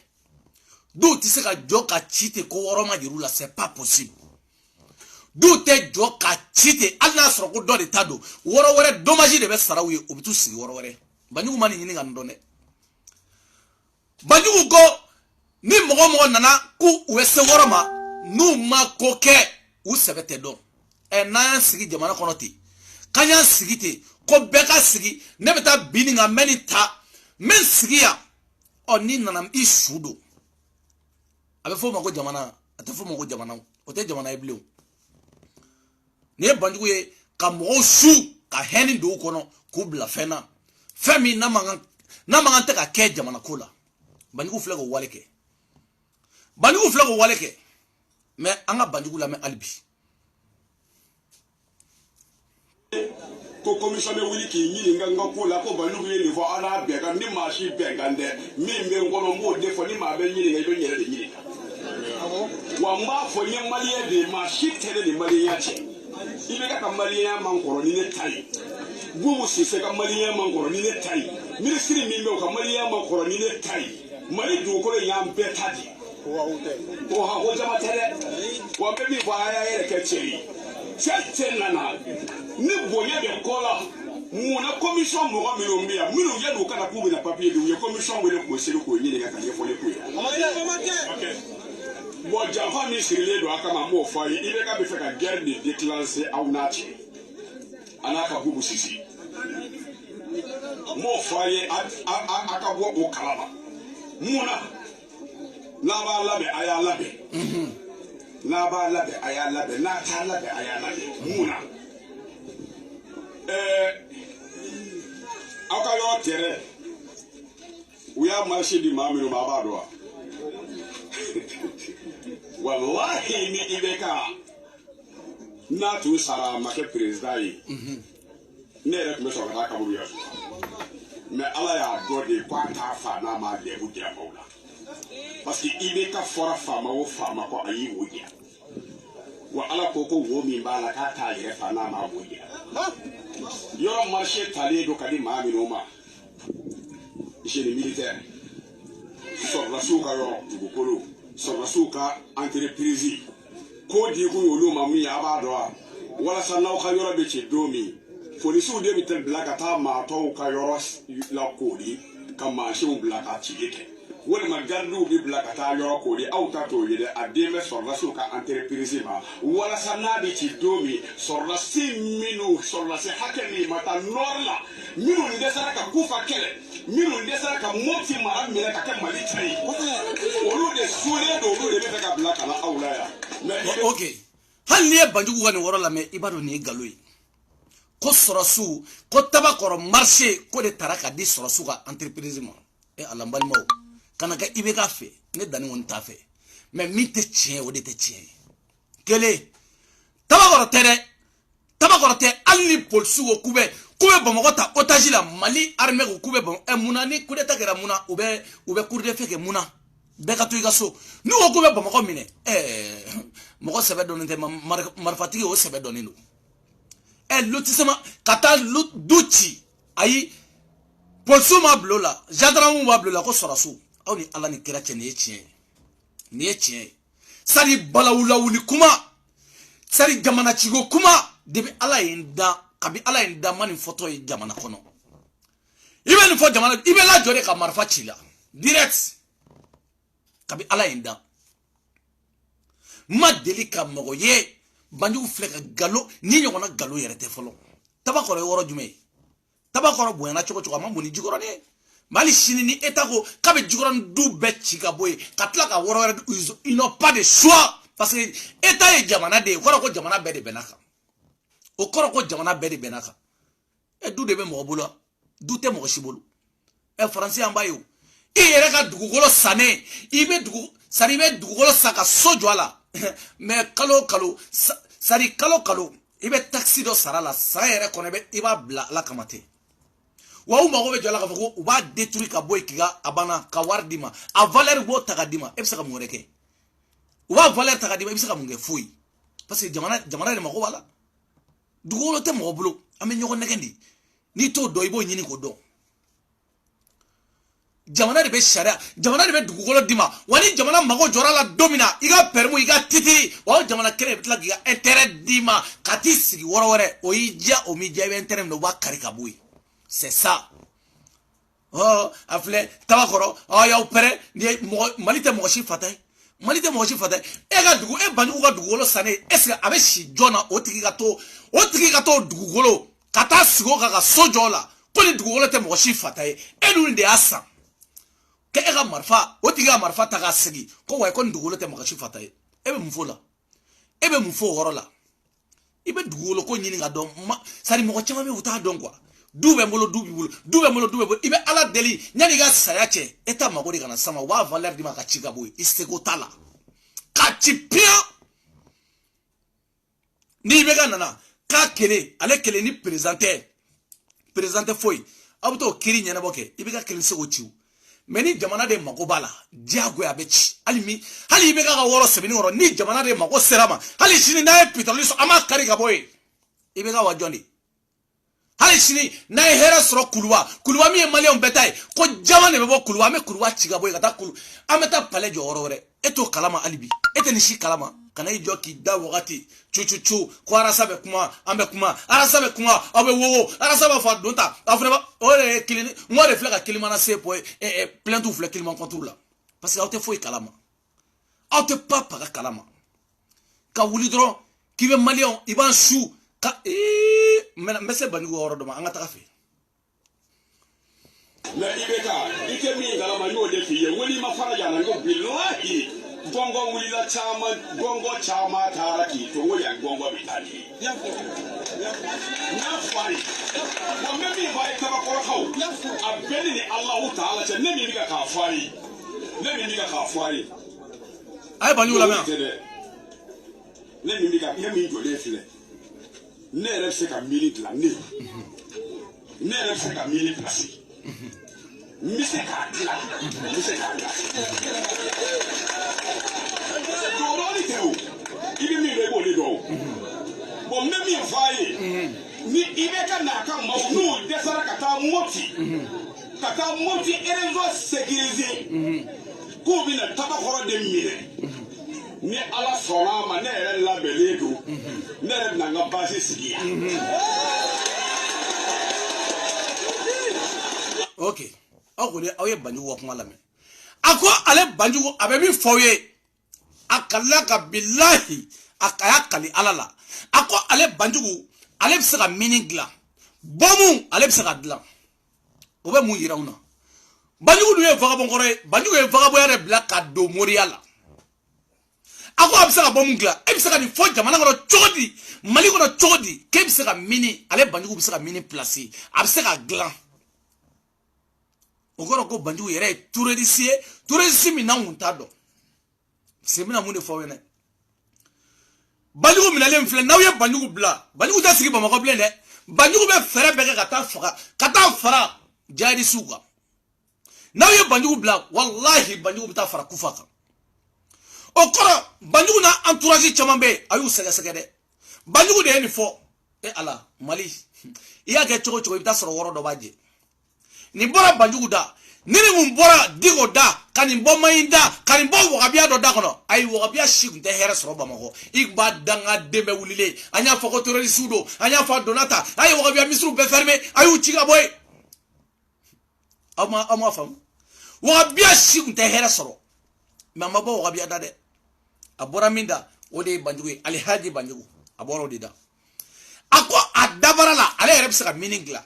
dɔw tɛ se ka jɔ ka ci ten ko wɔɔrɔ ma jir'u la c'est pas possible dɔw tɛ jɔ ka ci ten hali n'a sɔrɔ ko dɔ de ta don wɔɔrɔ wɛrɛ dommage de bɛ sara u ye u bɛ t'u sigi wɔɔrɔ wɛrɛ Banjugu ma nin ɲini ka nin dɔn dɛ Banjugu ko ni mogo nana ku wese woroma nu ma koke u sebete do na sigi jamana konoti kanya sigi te ko beka sigi ne beta bininga menita men sigi ya oni nana ishudo abe fo mako jamana ate fo mako jamana o te jamana iblu ne bandugo ye ka mo su ka heni do kono ku bla fena femi na manga te ka ke jamana kola bandugo flego waleke mais anga bandugo la me albi ko commissioner wili ki nyini nga ko la ko bandugo ye niveau ala be ga ni machi be ga nde mi me ngono mo de fo ni ma be nyini nga do nyere de nyini wa mba fo ni maliye de machi tere de maliye che ibe ka maliye mankoro ni ne tai gumu sise ka maliye mankoro ni ne tai ministry mi me ka maliye mankoro ni ne tai mali du ko ya mbetadi o ha ho jama tere wa be bi ba ya yere ke cheri chete nana ni bonya de kola muna commission mo ga mino mbia mino ya do kana ku na papier de ye commission mo de ko seri ko nyine ga ka ye fo le ko ya okay bo jafa mi sirile do aka ma mo fa yi ibe ka be fe ka guerre de déclencher au nachi anaka bubu sisi mo fa yi aka bo o kalama muna na ba labe aya labe na ba labe aya labe na ta labe aya labe muna aka yo tere uya marché di mamino baba do wallahi mi ibeka na tu sara make president yi ne rek me so ka kaburu ya mais ala ya do de kwanta fa na ma de bu dia maula parce que ibeka fora fama wo fama ko ayi wodia wa ala koko wo mi bala ka ta ye fa na ma wodia yo marché tali do kadi ma mi no ma chez les militaires sur la souka yo tukolo sur la souka entreprise ko di ko yo lo mamu ya ba do wala sanna ka yoro be che domi police u de bitel blaka ta ma to ka yoro la ko di kama she u blaka chike wala ma gardu bi blaka ta yoro ko di auta to yede ademe sur la souka entreprise ma wala sanna be che domi sur la 6 minu sur la se hakeni mata norla minu ni desara ka kufa kele minu ndesa ka moti mara mele ka ke mali tai olu de sule do olu de be ka blaka na awlaya okay hal ni banjugu wani woro la me ibado ni galoi ko sorosu ko tabakoro marché ko de taraka di sorosu ka entreprise mo e alambali mo kana ka ibe ka fe ne dani won ta fe mais mi te tien o de te tien kele tabakoro te alni polsu o kube Bamako ta otage la Mali armée ko kube bon e muna ni coup d'état kera muna ube coup de fait ke muna be ka to igaso ni ko kube Bamako mine moko sebe donete marfatigi o sebe donino lotissement kata duchi ayi polsu ma blola gendarme ma blola ko sorasu aw ni ala ni kera ni chien sari balawula wuli kuma sari jamana chigo kuma debi ala yinda kabi ala yinda mani photo yi jamana kono ibe ni fo jamana ibe la jore ka marfa chila direct kabi ala yinda ma delika mogo ye banju fleka galo ni nyona galo yerete folo tabakoro woro jume tabakoro boyana choko ma muni jigoro ne mali shini ni etako kabe jigoro du betchika boy katla ka woro ils n'ont pas de choix parce que eta ye jamana de ko jamana be de benaka o ko jamana be de benaka e du de be mo bolo du te mo shibolo e français ambayo e yere ka dugugolo sane ibe dugu sari be dugugolo saka sojo ala mais kalo sari kalo ibe taxi do sarala sa yere konebe iba bla la kamate wa uma go be jola ka fako uba détruire ka boy kiga abana ka wardima a valeur bo tagadima e bisa ka mureke uba valeur tagadima e bisa ka munge fuyi parce que jamana de mako wala dugolo te mo bolo ame nyoko nekendi ni to do ibo nyini ko do jamana de be sharia jamana de be dugolo dima wani jamana mago jora la domina iga permu iga titi wa jamana kere bitla giga intérêt dima kati sigi woro wore o ija o mi jebe intérêt no ba kari kabui c'est ça oh afle tabakoro oh ya opere ni malite moshi fatai malite moshi fatai e ga dugu e banjugu ga dugolo sane est-ce que avec si jona otiki ga to dugolo kata sigo ga sojola ko ni dugolo te moshi fatai e nu de asa ke e ga marfa otiki ga marfa ta ga sigi ko wa ko dugolo te moshi fatai e be mfola e be mfo horola ibe dugolo ko nyini ga don sari mo chama be uta don quoi dube molo ibe ala deli nyani ga sayache eta magori kana sama wa valer di makachika boy istego tala kachipia ni be ga nana ka kele ale kele ni présenter foi abuto kiri nyana boke ibe ga kele sego chiu meni jamana de makobala diago ya bechi alimi hali ibe ga woro sebini woro ni jamana de mako serama hali shini na pitaliso ama kari ga boy ibe ga wajoni hali sini na hera soro kuluwa mi malion betay ko jamane be bo kuluwa me kuluwa chiga boy kata kulu ameta pale jorore eto kalama alibi ete nishi kalama kana ijo ki da wakati chuchuchu ko arasabe kuma ambe kuma arasabe kuma abe wowo arasabe fa donta afreba ore kilini ngore flaka kilima na sepo plein tout flaka kilima contrôle parce que auto foi kalama auto papa ka kalama ka wuli dro ki be malion iban chou ka mese banjugu woro do ma anga taka fe na ibeka ike mi ngala ma yo de fiye woni ma faraja na ngo billahi gongo wuli la chama gongo chama tara ki to woli an gongo bitali na fari wa memi bai ka ba ko haw abeni ni allah taala ce nemi diga ka fari ay banjugu la ma nemi diga yemi jole file ne yɛrɛ bɛ se ka mili dilan ne yɛrɛ bɛ se ka mili pilasi n bɛ se k'a dilan jɔyɔrɔ tɛ o i bɛ min dɔn i b'o de dɔn o bon n bɛ min fɔ a ye ni i bɛ ka n'a ka maaw n'u dɛsɛra ka taa moti réseau sécurisé k'u bɛna tabakɔrɔ de minɛ ni ala sɔnna ma ne yɛrɛ labɛnlen don ne yɛrɛ bɛna n ka base sigi yan. ok aw ko aw ye banjugu wa kuma lamɛn a ko ale banjugu a bɛ min fɔ aw ye a kalila ka bilahi a y'a kali ala la a ko ale banjugu ale bɛ se ka mini dilan bɔmu ale bɛ se ka dilan o bɛ mun yira anw na banjugu dun ye vagabond kɔrɔ ye banjugu ye vagabond yɛrɛ bila ka don moriya la. A ko a bɛ se ka bɔ mun dilan e bɛ se ka nin fɔ jamana kɔnɔ cogo di mali kɔnɔ cogo di k'e bɛ se ka mini ale banjugu bɛ se ka mini place a bɛ se ka dilan o kɔrɔ ko banjugu yɛrɛ ye terroriste ye terroriste min n'anw kun t'a dɔn parce que n bɛna mun de fɔ aw ɲɛna banjugu minɛlen filɛ n'aw ye banjugu bila banjugu tɛ sigi bamakɔ bilen dɛ banjugu bɛ fɛɛrɛ bɛɛ kɛ ka taa fara jihadisiw kan n'aw ye banjugu bila walahi banjugu bɛ taa fara kufa kan. O kɔrɔ banjugu na entourage caman bɛ yen a y'u sɛgɛsɛgɛ dɛ banjugu de ye nin fɔ e ala mali i y'a kɛ cogo cogo i bɛ taa sɔrɔ wɔɔrɔ dɔ b'a jɛ nin bɔra banjugu da ni nin mun bɔra digo da ka nin bɔ mayin da ka nin bɔ wagabiya dɔ da kɔnɔ ayi wagabiya si tun tɛ hɛrɛ sɔrɔ bamakɔ i b'a danga den bɛɛ wulilen an y'a fɔ ko terroriste don an y'a fɔ a donna ta a ye wagabiya misiriw bɛɛ fermer a y'u ci ka bɔ yen aw ma faamu wagabiya si tun tɛ hɛrɛ sɔrɔ mais a ma bɔ wagabiya da dɛ. A bɔra min da o de ye banjugu ye alihaji banjugu a bɔra o de da a ko a dabara la ale yɛrɛ bɛ se ka mini dilan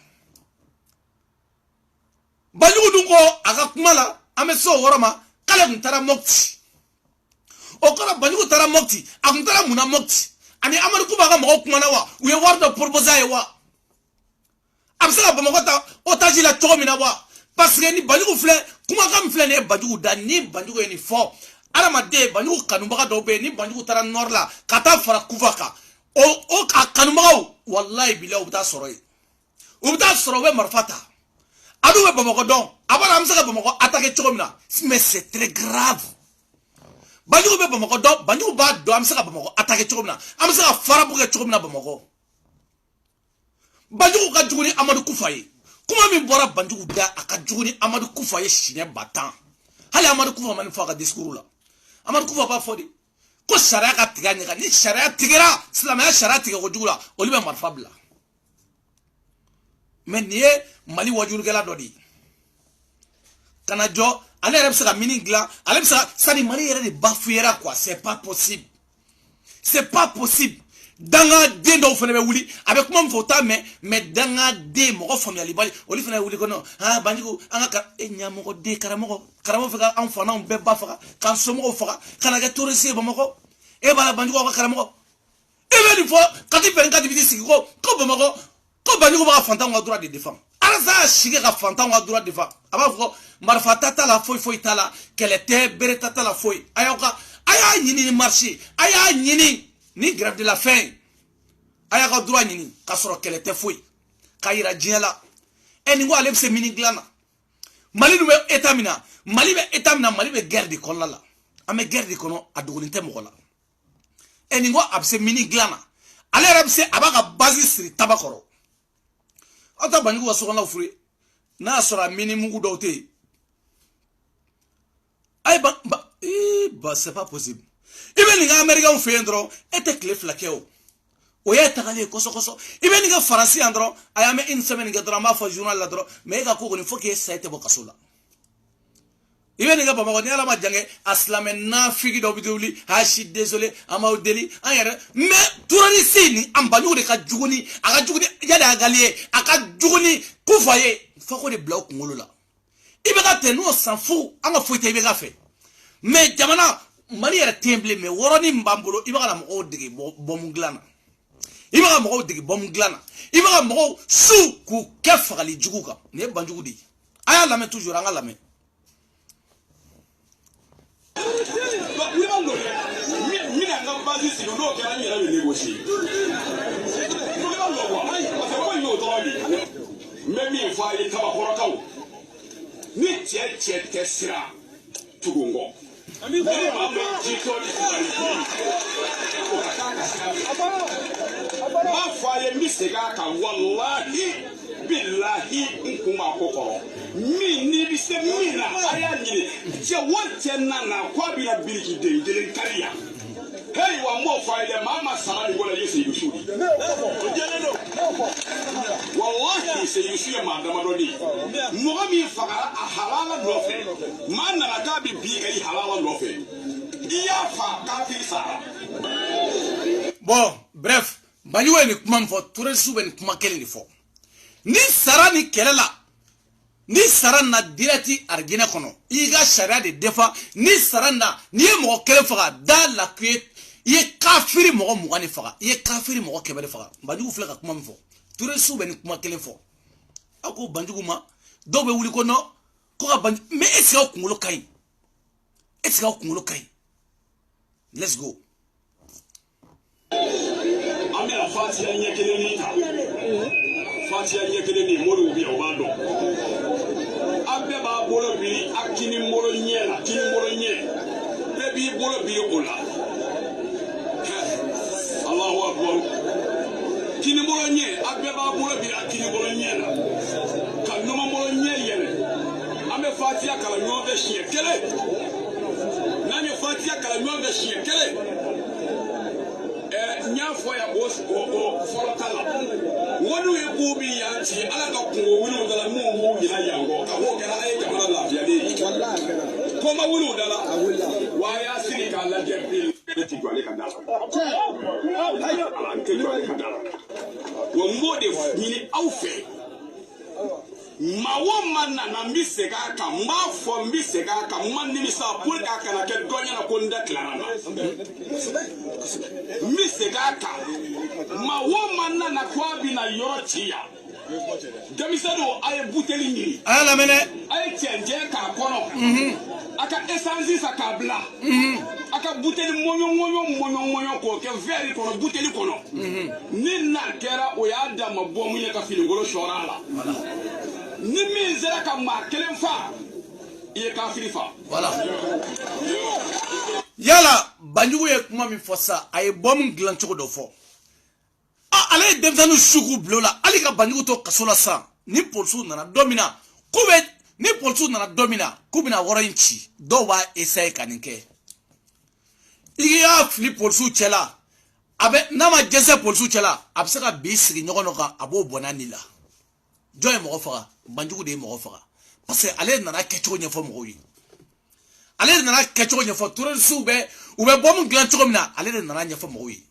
banjugu dun ko a ka kuma la an bɛ se o yɔrɔ ma k'ale tun taara mɔkiti o kɔrɔ banjugu taara mɔkiti a tun taara mun na mɔkiti ani amadu kuba ka mɔgɔw kumana wa u ye wari dɔ proposé a ye wa a bɛ se ka bamakɔ ta otage la cogo min na wa parce que ni banjugu filɛ kumakan min filɛ nin ye banjugu da ni banjugu ye nin fɔ. Adamaden banjugu kanubaga dɔw bɛ yen ni banjugu taara nord la ka taa fara kufa kan o a kanubagaw walayi bilayi u bɛ taa sɔrɔ yen u bɛ taa sɔrɔ u bɛ marifa ta a dun bɛ bamakɔ dɔn a b'a dɔn an bɛ se ka bamakɔ attaquer cogo min na mais c'est très grave banjugu bɛ bamakɔ dɔn banjugu b'a dɔn an bɛ se ka bamakɔ attaquer cogo min na an bɛ se ka farabu kɛ cogo min na bamakɔ banjugu ka jugu ni amadu kufa ye kuma min bɔra banjugu da a ka jugu ni amadu kufa ye siɲɛ 10 hali amadu kufa ma nin fɔ a ka discours la. Amadu Kufa b'a fɔ de ko sariya ka tigɛ ɲɛka ni sariya tigɛra silamɛya sariya tigɛ kojugu la olu bɛ marifa bila mais nin ye mali wajurukɛla dɔ de ye kana jo ale yɛrɛ bɛ se ka mini dilan ale bɛ se ka sani Mali yɛrɛ de bafouera quoi c'est pas possible danga den dɔw fana bɛ wuli a bɛ kuma min fɔ o t'a mɛn mais danga den mɔgɔ faamuyali bali olu fana bɛ wuli ko non Banjugu an ka ɲɛmɔgɔ den karamɔgɔ fɛ ka an fa n'anw bɛɛ ba faga k'an somɔgɔw faga kana kɛ terroriste ye Bamakɔ e b'a la Banjugu aw ka karamɔgɔ e bɛ nin fɔ kati pɛrɛn kati biti sigi ko Bamakɔ ko Banjugu b'a ka fantanw ka droit de défendre alasa y'a sigi ka fantanw ka droit défendre a b'a fɔ marifa ta t'a la foyi t'a la kɛlɛ tɛ bere ta t'a la foyi a y'a ɲini ni marché a y'a ɲini ni grève de la faim a y'a ka droit ɲini k'a sɔrɔ kɛlɛ tɛ foyi k'a yira diɲɛ la nin ko ale bɛ se mini dilan na Mali dun bɛ état min na Mali bɛ guerre de kɔnɔna la an bɛ guerre de kɔnɔ a dogolen tɛ mɔgɔ la nin ko a bɛ se mini dilan na ale yɛrɛ bɛ se a b'a ka base siri taba kɔrɔ aw ta Banjugu ka sokɔnɔnaw furu ye n'a y'a sɔrɔ a mini mugu dɔw tɛ yen ayi c'est pas possible i bɛ nin kɛ Américains fɛ yen dɔrɔn e tɛ tile fila kɛ o ye tagalen kɔsɔkɔsɔ i bɛ nin kɛ Faransi yan dɔrɔn a y'a mɛn une semaine kɛ dɔrɔn an b'a fɔ journal la dɔrɔn mais e ka ko kɔni faut que e sa e tɛ bɔ kaso la i bɛ nin kɛ Bamakɔ ni Ala ma jan kɛ a silamɛ nafiki dɔw bɛ wuli je suis désolé an b'aw deli an yɛrɛ mais terroriste ni an Banjugu de ka jugu ni a ka jugu ni yali a gali ye a ka jugu ni kufa ye fo ko de bila o kunkolo la i bɛ ka tɛ n'o san fu an ka foyi tɛ i bɛ ka fɛ mais jamana Mali yɛrɛ tɛ bilen mais wɔrɔnin min b'an bolo i bɛ ka na mɔgɔw dege bɔmu dilan na i bɛ ka mɔgɔw dege bɔmu dilan na i bɛ ka mɔgɔw su k'u kɛ fagali jugu kan nin ye Banjugu de ye a y'a lamɛn toujours an ka lamɛn. Mɛ min fɔ a ye kabakɔrɔkaw ni cɛ tɛ sira tugu n kɔ ni maa ma jitɔ ni sisan o ka taa ka sira fɛ n b'a fɔ a ye n bɛ segin a kan walahi bilahi n kun b'a ko kɔrɔ min n'i bɛ se min na a y'a ɲini cɛ wari cɛ nana k'a bɛna biriki den kelen kari yan hey wa n b'o fɔ a ye dɛ maa ma sara nin ko la i ye Seyidu Su de o jɛlen don wallahi Seyidu Su ye maa damadɔ de ye mɔgɔ min fagara a halala nɔfɛ maa nana k'a bɛ bin ka i halala nɔfɛ i y'a fa k'a tigi sara. Bon bref Banjugu ye nin kuma min fɔ terroriste bɛ nin kuma kelen de fɔ ni sara ni kɛlɛ la ni sara na direct arginɛ kɔnɔ i ka sariya de defa ni sara na ni ye mɔgɔ kelen faga da la kuye i ye kafiri mɔgɔ 20 de faga i ye kafiri mɔgɔ 100 de faga Banjugu filɛ ka kuma min fɔ terroriste bɛ nin kuma kelen fɔ a ko Banjugu ma dɔw bɛ wuli ko non ko ka Banjugu mais est-ce que aw kunkolo ka ɲi est-ce que aw kunkolo ka ɲi let's go. An bɛna Fatiha ɲɛ kelen ni ta Fatiha ɲɛ kelen ni Modibo bi yan o b'a dɔn an bɛɛ b'a bolo biri a kinibolo ɲɛ la kinibolo ɲɛ bɛɛ b'i bolo biri o la Allahu Akbar kinibolo ɲɛ a bɛɛ b'a bolo biri a kinibolo ɲɛ la ka nɔnɔbolo ɲɛ yɛlɛ an bɛ Fatiha kalan ɲɔgɔn fɛ siɲɛ kelen n'an ye Fatiha kalan ɲɔgɔn fɛ siɲɛ kelen n y'a fɔ yan o fɔlɔ ta la n ko n'u ye k'u bɛ yan ci Ala ka kungo wuli u da la n'u m'u ɲina yan kɔ ka b'o kɛra a ye jamana lafiyalen ye ko ma wuli u da la wa a y'a sigi k'a lajɛ bi ne tɛ jɔ ale ka da la ala n tɛ jɔ ale ka da la wa n b'o de ɲini aw fɛ maa o maa nana n bɛ segin a kan n b'a fɔ n bɛ segin a kan n ma nimisa pour que a kana kɛ dɔ ɲɛna ko n da tilara n na n bɛ segin a kan maa o maa nana ko a bɛna yɔrɔ ci yan denmisɛnninw a ye buteli ɲini a y'a lamɛn dɛ a ye cɛncɛn k'a kɔnɔ a ka essence san k'a bila a ka buteli mɔɲɔ k'o kɛ verre kɔnɔ buteli kɔnɔ ni n'a kɛra o y'a dan ma bɔ mun ye ka finikolo sɔrɔ a la ni min sera ka maa kelen fa i ye kafiri fa. Yala Banjugu ye kuma min fɔ sa a ye bɔmu dilan cogo dɔ fɔ ale ye denmisɛnninw su k'u bila o la hali ka Banjugu to kaso la sisan ni polisiw nana don min na k'u bɛna wɔrɔ in ci dɔw b'a essayer ka nin kɛ i y'a fili polisiw cɛ la a bɛ n'a ma jɛnsɛn polisiw cɛ la a bɛ se ka bin sigi ɲɔgɔn dɔ kan a b'o bɔnna ni la jɔn ye mɔgɔ faga Banjugu de ye mɔgɔ faga parce que ale nana kɛcogo ɲɛfɔ mɔgɔw ye ale nana kɛcogo ɲɛfɔ terroriste bɛ u bɛ bɔ mun dilan cogo min na ale de nana ɲɛfɔ mɔgɔw ye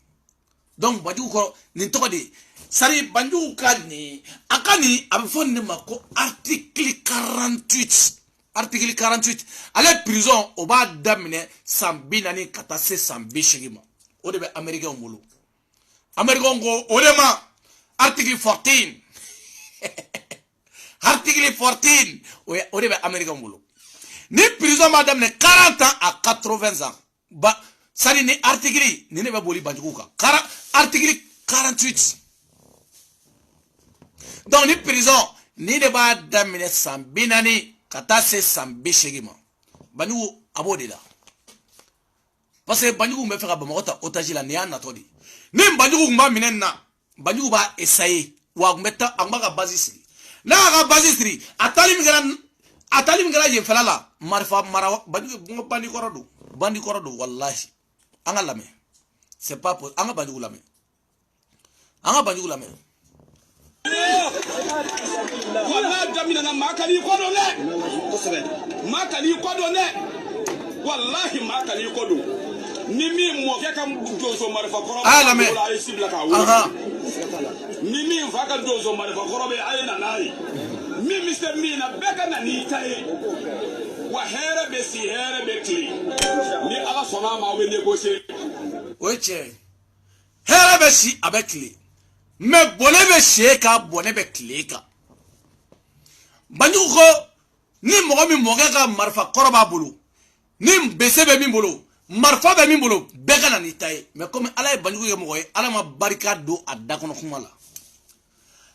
donc Banjugu kɔrɔ nin tɔgɔ de sari Banjugu ka nin a ka nin a bɛ fɔ nin de ma ko article 48 article 48 ale prison o b'a daminɛ san 40 ka taa se san 80 ma o de bɛ américain bolo américain ko o de ma article 14 article 14 o de bɛ américain bolo ni prison b'a daminɛ 40 ans à 80 ans ba sari ni article ni ne bɛ boli Banjugu kan article 48 donc ni prison ni de b'a daminɛ san 40 ka taa se san 80 ma Banjugu a b'o de la parce que Banjugu bɛ fɛ ka Bamakɔ ta otage la ni y'a natɔ de ni Banjugu tun b'a minɛ nin na Banjugu b'a essayer wa a tun bɛ taa a tun b'a ka base sigi n'a y'a ka base sigi a taali min kɛra yenfɛla la marifa mara Banjugu bandi kɔrɔ don wallahi an ka lamɛn c'est pas pour an ka Banjugu lamɛn wallahi damina na makali ko do ne makali ko do ne wallahi makali ko do ni mi mo ke kam dozo marifa koro ba ay sibla ka wo ni mi fa ka dozo marifa koro be ay na nay mi Mr. Mina beka na ni tay wa here be si here be kli ni ala sona ma we négocier oche here be si avec kli mais bonne be sheka bonne be kli ka Banjugu ko ni mɔgɔ min mɔkɛ ka marifa kɔrɔ b'a bolo ni bese bɛ min bolo marifa bɛ min bolo bɛɛ ka na n'i ta ye mais comme ala ye Banjugu kɛ mɔgɔ ye ala ma barika don a da kɔnɔ kuma la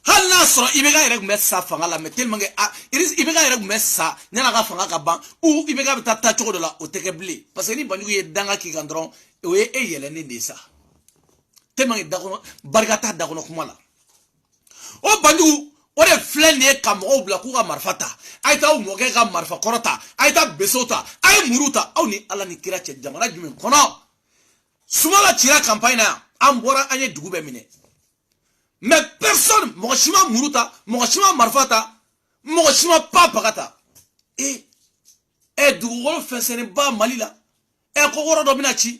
hali n'a sɔrɔ IBK yɛrɛ tun bɛ sa fanga la mais tellement que IBK yɛrɛ tun bɛ sa yan'a ka fanga ka ban ou IBK bɛ taa cogo dɔ la o tɛ kɛ bilen parce que ni Banjugu ye danga k'i kan dɔrɔn o ye e yɛlɛnnen de ye sa tellement que da kɔnɔ barika t'a da kɔnɔ kuma la o Banjugu o de filɛ nin ye ka mɔgɔw bila k'u ka marifa ta a ye taa mɔkɛ ka marifa kɔrɔ ta a ye taa besew ta a ye muru ta aw ni ala ni kira cɛ jamana jumɛn kɔnɔ Sumala cira campagne na an bɔra an ye dugu bɛɛ minɛ mais personne mɔgɔ si ma muru ta mɔgɔ si ma marifa ta mɔgɔ si ma pa baga ta dugukolo fɛnsɛnnenba Mali la ko wɔrɔ dɔ bɛna ci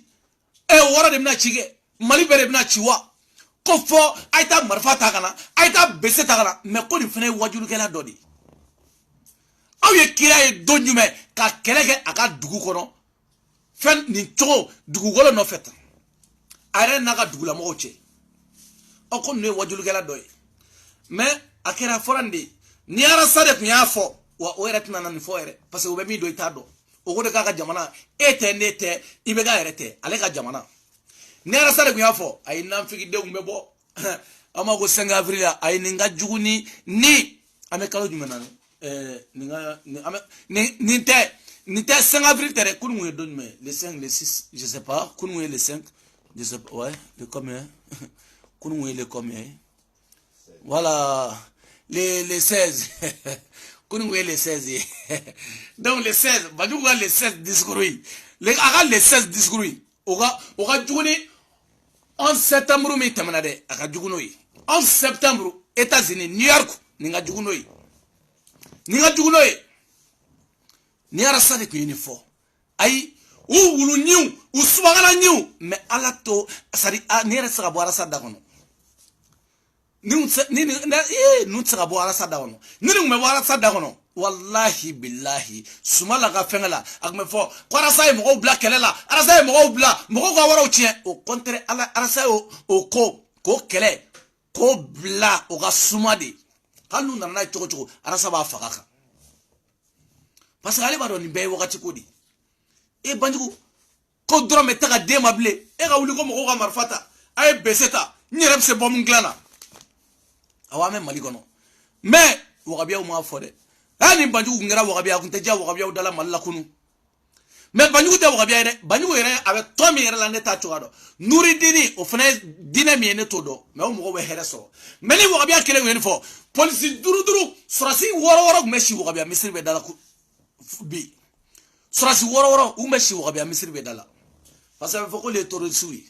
wɔrɔ de bɛna ci kɛ Mali bɛɛ de bɛna ci wa ko fɔ a ye taa marifa ta ka na a ye taa bese ta ka na mais ko nin fana ye wajulikɛla dɔ de ye aw ye kira ye don jumɛn ka kɛlɛ kɛ a ka dugu kɔnɔ fɛn nin cogo dugukolo nɔfɛ tan a yɛrɛ n'a ka dugulamɔgɔw cɛ aw ko nin ye wajulikɛla dɔ ye mais a kɛra fɔra nin de ye ni arasa de tun y'a fɔ wa o yɛrɛ tɛna na nin fɔ yɛrɛ parce que o bɛ min dɔn i t'a dɔn o ko de k'a ka jamana e tɛ ne tɛ IBK yɛrɛ tɛ ale ka jamana ni arasa de tun y'a fɔ a ye nanfigidenw bɛ bɔ an b'a ko 5 avril la a ye nin ka jugu ni an bɛ kalo jumɛn na nin tɛ 5 avril tɛ dɛ kunun ye don jumɛn le 5 le 6 je sais pas kunun ye le 5 je sais pas ouais le combien kunun ye le combien voilà le 16 kunun ye le 16 donc le 16 Banjugu ka le 16 discours yi a ka le 16 discours yi o ka jugu ni 11 septembre mi tɛmɛna dɛ a ka jugu n'o ye 11 septembre États-Unis New York nin ka jugu n'o ye ni arasa de tun ye nin fɔ ayi u wulu ɲiw u subagala ɲiw mais ala to sari ni yɛrɛ tɛ se ka bɔ arasa da kɔnɔ ninnu tɛ se ka bɔ arasa da kɔnɔ ni nin tun bɛ bɔ arasa da kɔnɔ wallahi billahi Sumala ka fɛngɛ la a tun bɛ fɔ ko arasa ye mɔgɔw bila kɛlɛ la arasa ye mɔgɔw bila mɔgɔw ka waraw tiɲɛ o contraire ala arasa ye o ko k'o kɛlɛ k'o bila o ka suma de hali n'u nana n'a ye cogo cogo arasa b'a faga kan parce que ale b'a dɔn nin bɛɛ ye wagati ko de ye Banjugu ko dɔrɔn bɛ taga den ma bilen e ka wuli ko mɔgɔw ka marifa ta a ye bese ta n yɛrɛ bɛ se bɔmu dilan na awɔ an bɛ Mali kɔnɔ mais wagabiyaw m'a fɔ dɛ ni Banjugu kun kɛra wagabiya kun tɛ diya wagabiyaw dala Mali la kunu mais Banjugu tɛ wagabiya ye dɛ Banjugu yɛrɛ a bɛ tɔn min yɛrɛ la ne t'a cogoya dɔn Nuridini o fana ye diinɛ min ye ne t'o dɔn mais o mɔgɔw bɛ hɛrɛ sɔrɔ mais ni wagabiya kelen kun ye nin fɔ polisi duuru sɔrɔsi wɔɔrɔ kun bɛ si wagabiya misiri bɛ da la bi sɔrɔsi wɔɔrɔ kun bɛ si wagabiya misiri bɛ da la parce que a bɛ fɔ ko le terroristes ye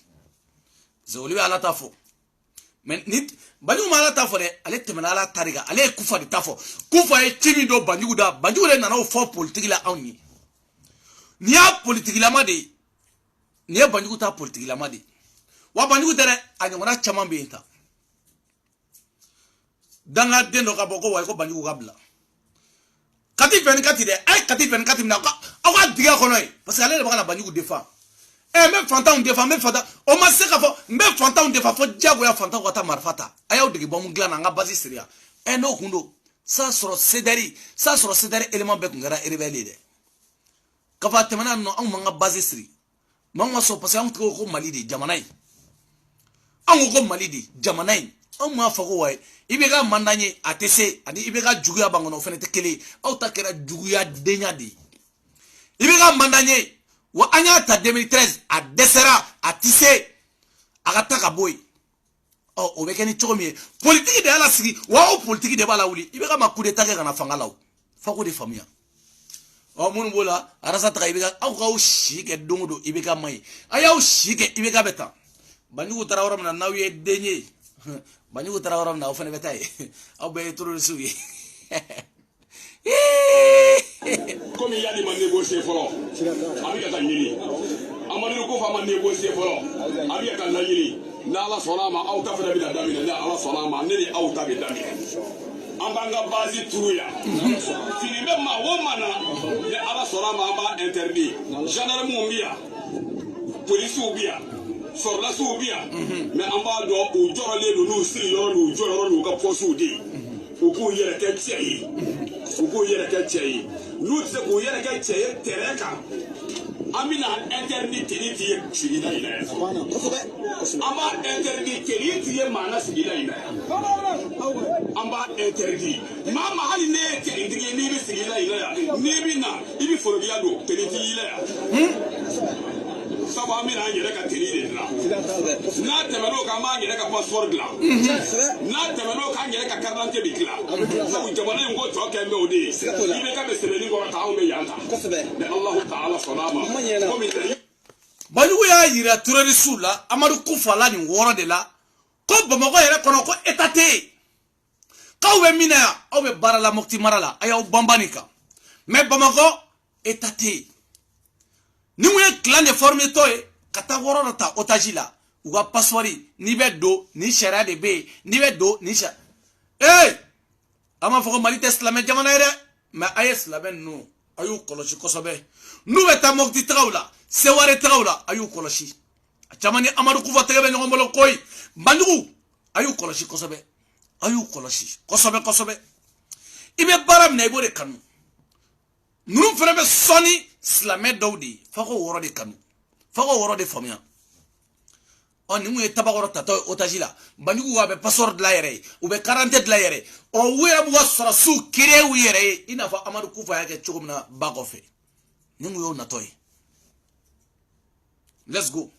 parce que olu bɛ ala ta fɔ mais ni banjugu mala ta fo de ale temena ala tariga ale kufa de ta fo kufa e chimi do banjugu da banjugu le nana o fo politique la awni ni ya politique la ma de ni ya banjugu ta politique la ma de wa banjugu tere anyongona chama benta danga dendo ka boko wa ko banjugu kabla kati 24 de ay kati 24 na awa diga kono parce que ale le baka banjugu défend même fantan défend même fantan o ma se ka fo même fantan défend fo diago ya fantan wata marfata ayaw digi bom glana nga basi seria no kundo ça soro sedari élément be ngara rebelle de ka fa temana no an manga basi seri manga so parce que an ko mali de jamanai an ko mali de jamanai an ma fa ko way ibega mandanye atese adi ibega juguya bangono fene te kele au takera juguya denya di ibega mandanye wa anya ta 2013 a desera a tissé agata ka boy o be keni chokomi politique de ala sigi wa o politique de bala wuli ibega makude take kana fangalaw fako de famia o mun bola arasa ta ibega au ka o shike dongodo ibega mai aya o shike ibega beta banyu tarawara na nawiye denye banyu tarawara na ofane beta au be turu sugi comme il y a des négocier folo avec ta nyini amani ko fa man négocier folo avec ta nyini na ala sona ma au ta fa da damina na ala sona ma ne au ta bi damina ambanga basi tuya fini be ma wo mana ne ala sona ma ba interdit gendarme mbia police ubia sorla su ubia mais amba do o jorole no no siri no no jorole no ka posu di o ko yere ke tsayi uko yere ka tsayi nous se ko yere ka tsayi tereka amina interdit tiniti sigida ina ama interdit tiniti mana sigida ina amba interdit mama hali ne tiniti ni bi sigida ina ni bi na ibi forobiya do tiniti ila sabu amina yere ka tiniti la na temeno ka ma yere ka password la na temeno ka yere ka carte d'identité la sabu jamana ngo to ke me odi ibe ka be sebeli ko ta o be yanta mais Allah ta'ala salama banjugu ya yira tureri sula amadu kufala ni woro de la ko bamako yere kono ko etate kawbe mina aw be barala mokti marala ayaw bambanika mais bamako etate ni mu ye clan de former toy kata woro ta otajila uga paswari ni be do ni shara de be ni be do ni sha ama foko mali teslamé jamana ere mais ayes laben no ayu koloshi kosobe nu beta mokti trawla se ware trawla ayu koloshi jamani amadu kufa tege be ngomolo koy bandugu ayu koloshi kosobe ayu koloshi kosobe ibe baram na ibore kanu nunu fere be soni slamé dawdi fako woro de kanu fako woro de famia on ni mu tabagoro tato otajila bandugu wa be password la yere ou be 40 la yere o wera bu wasra su kire wu yere ina fa amadu kufa yake chugumna bagofe ni mu yo natoy let's go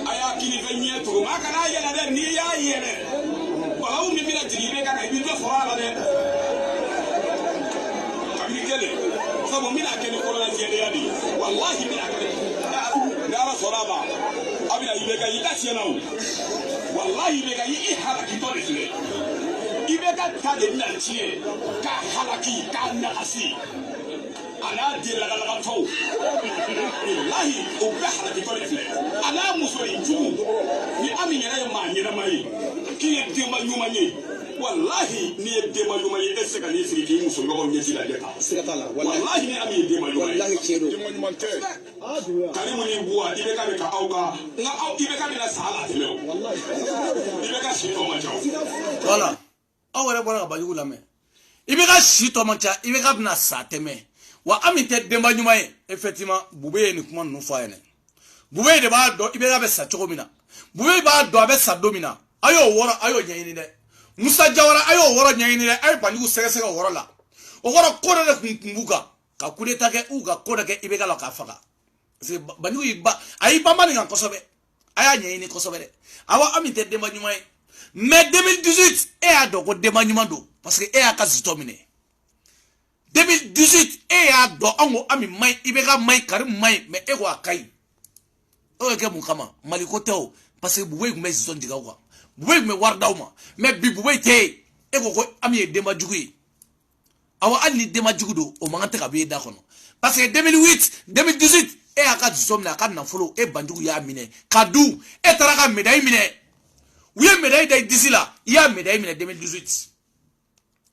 aya kini fe nye tugu makana yele de ni ya yele wala umi mina tigibe kana ibi do fora de kabigele sabo mina kene ko la yele ya di wallahi mina kene dara fora ba abina ibe ka yita siena o wallahi ibe ka yi halaki to de ibe ka ta de na chie ka halaki ka na asi ana di la la fo wallahi o be halaki to de ana muso inju ni ami nyere ma nyere mai ki de ma nyuma ni wallahi ni de ma nyuma ni ese ka ni siri ki muso ngo nyesi la deta sikatala wallahi ni ami de ma nyuma wallahi chero de ma nyuma te karimu ni buwa ibe ka be ka auka nga au ibe ka be na sala te leo wallahi ibe ka shi to ma chao voilà awere bona ba yugo lame ibe ka shi to ma cha ibe ka na sa teme wa ami te de ma nyuma effectivement bube ni kuma no fa ene bube de ba do ibe ga be sa chogomina bube ba do abe sa domina ayo woro ayo nyayini de musa jawara ayo woro nyayini de ay banyu sege woro la o woro ko de kunkumbuka ka kuleta ke uga ko de ke ibe ga la ka faga se banyu ba ay ba mani ngan kosobe aya nyayini kosobe de awa amite de banyu mai mais 2018 e a do ko de banyu mando parce que e a ka zitomine 2018 e y'a dɔn an ko ami maɲi i bɛ ka maɲi Karim maɲi mais e ko a ka ɲi o ye kɛ mun kama Mali ko tɛ o parce que Buboyi tun bɛ zone tigɛ aw kan Buboyi tun bɛ wari d'aw ma mais bi Buboyi tɛ yen e ko ko ami ye denba jugu ye awa hali ni denba jugu don o man kan tɛ ka bɔ e da kɔnɔ parce que 2008 2018 e y'a ka dusu minɛ a ka nafolo e banjugu y'a minɛ ka dun e taara ka médaille minɛ u ye médaille da i disi la i y'a médaille minɛ 2018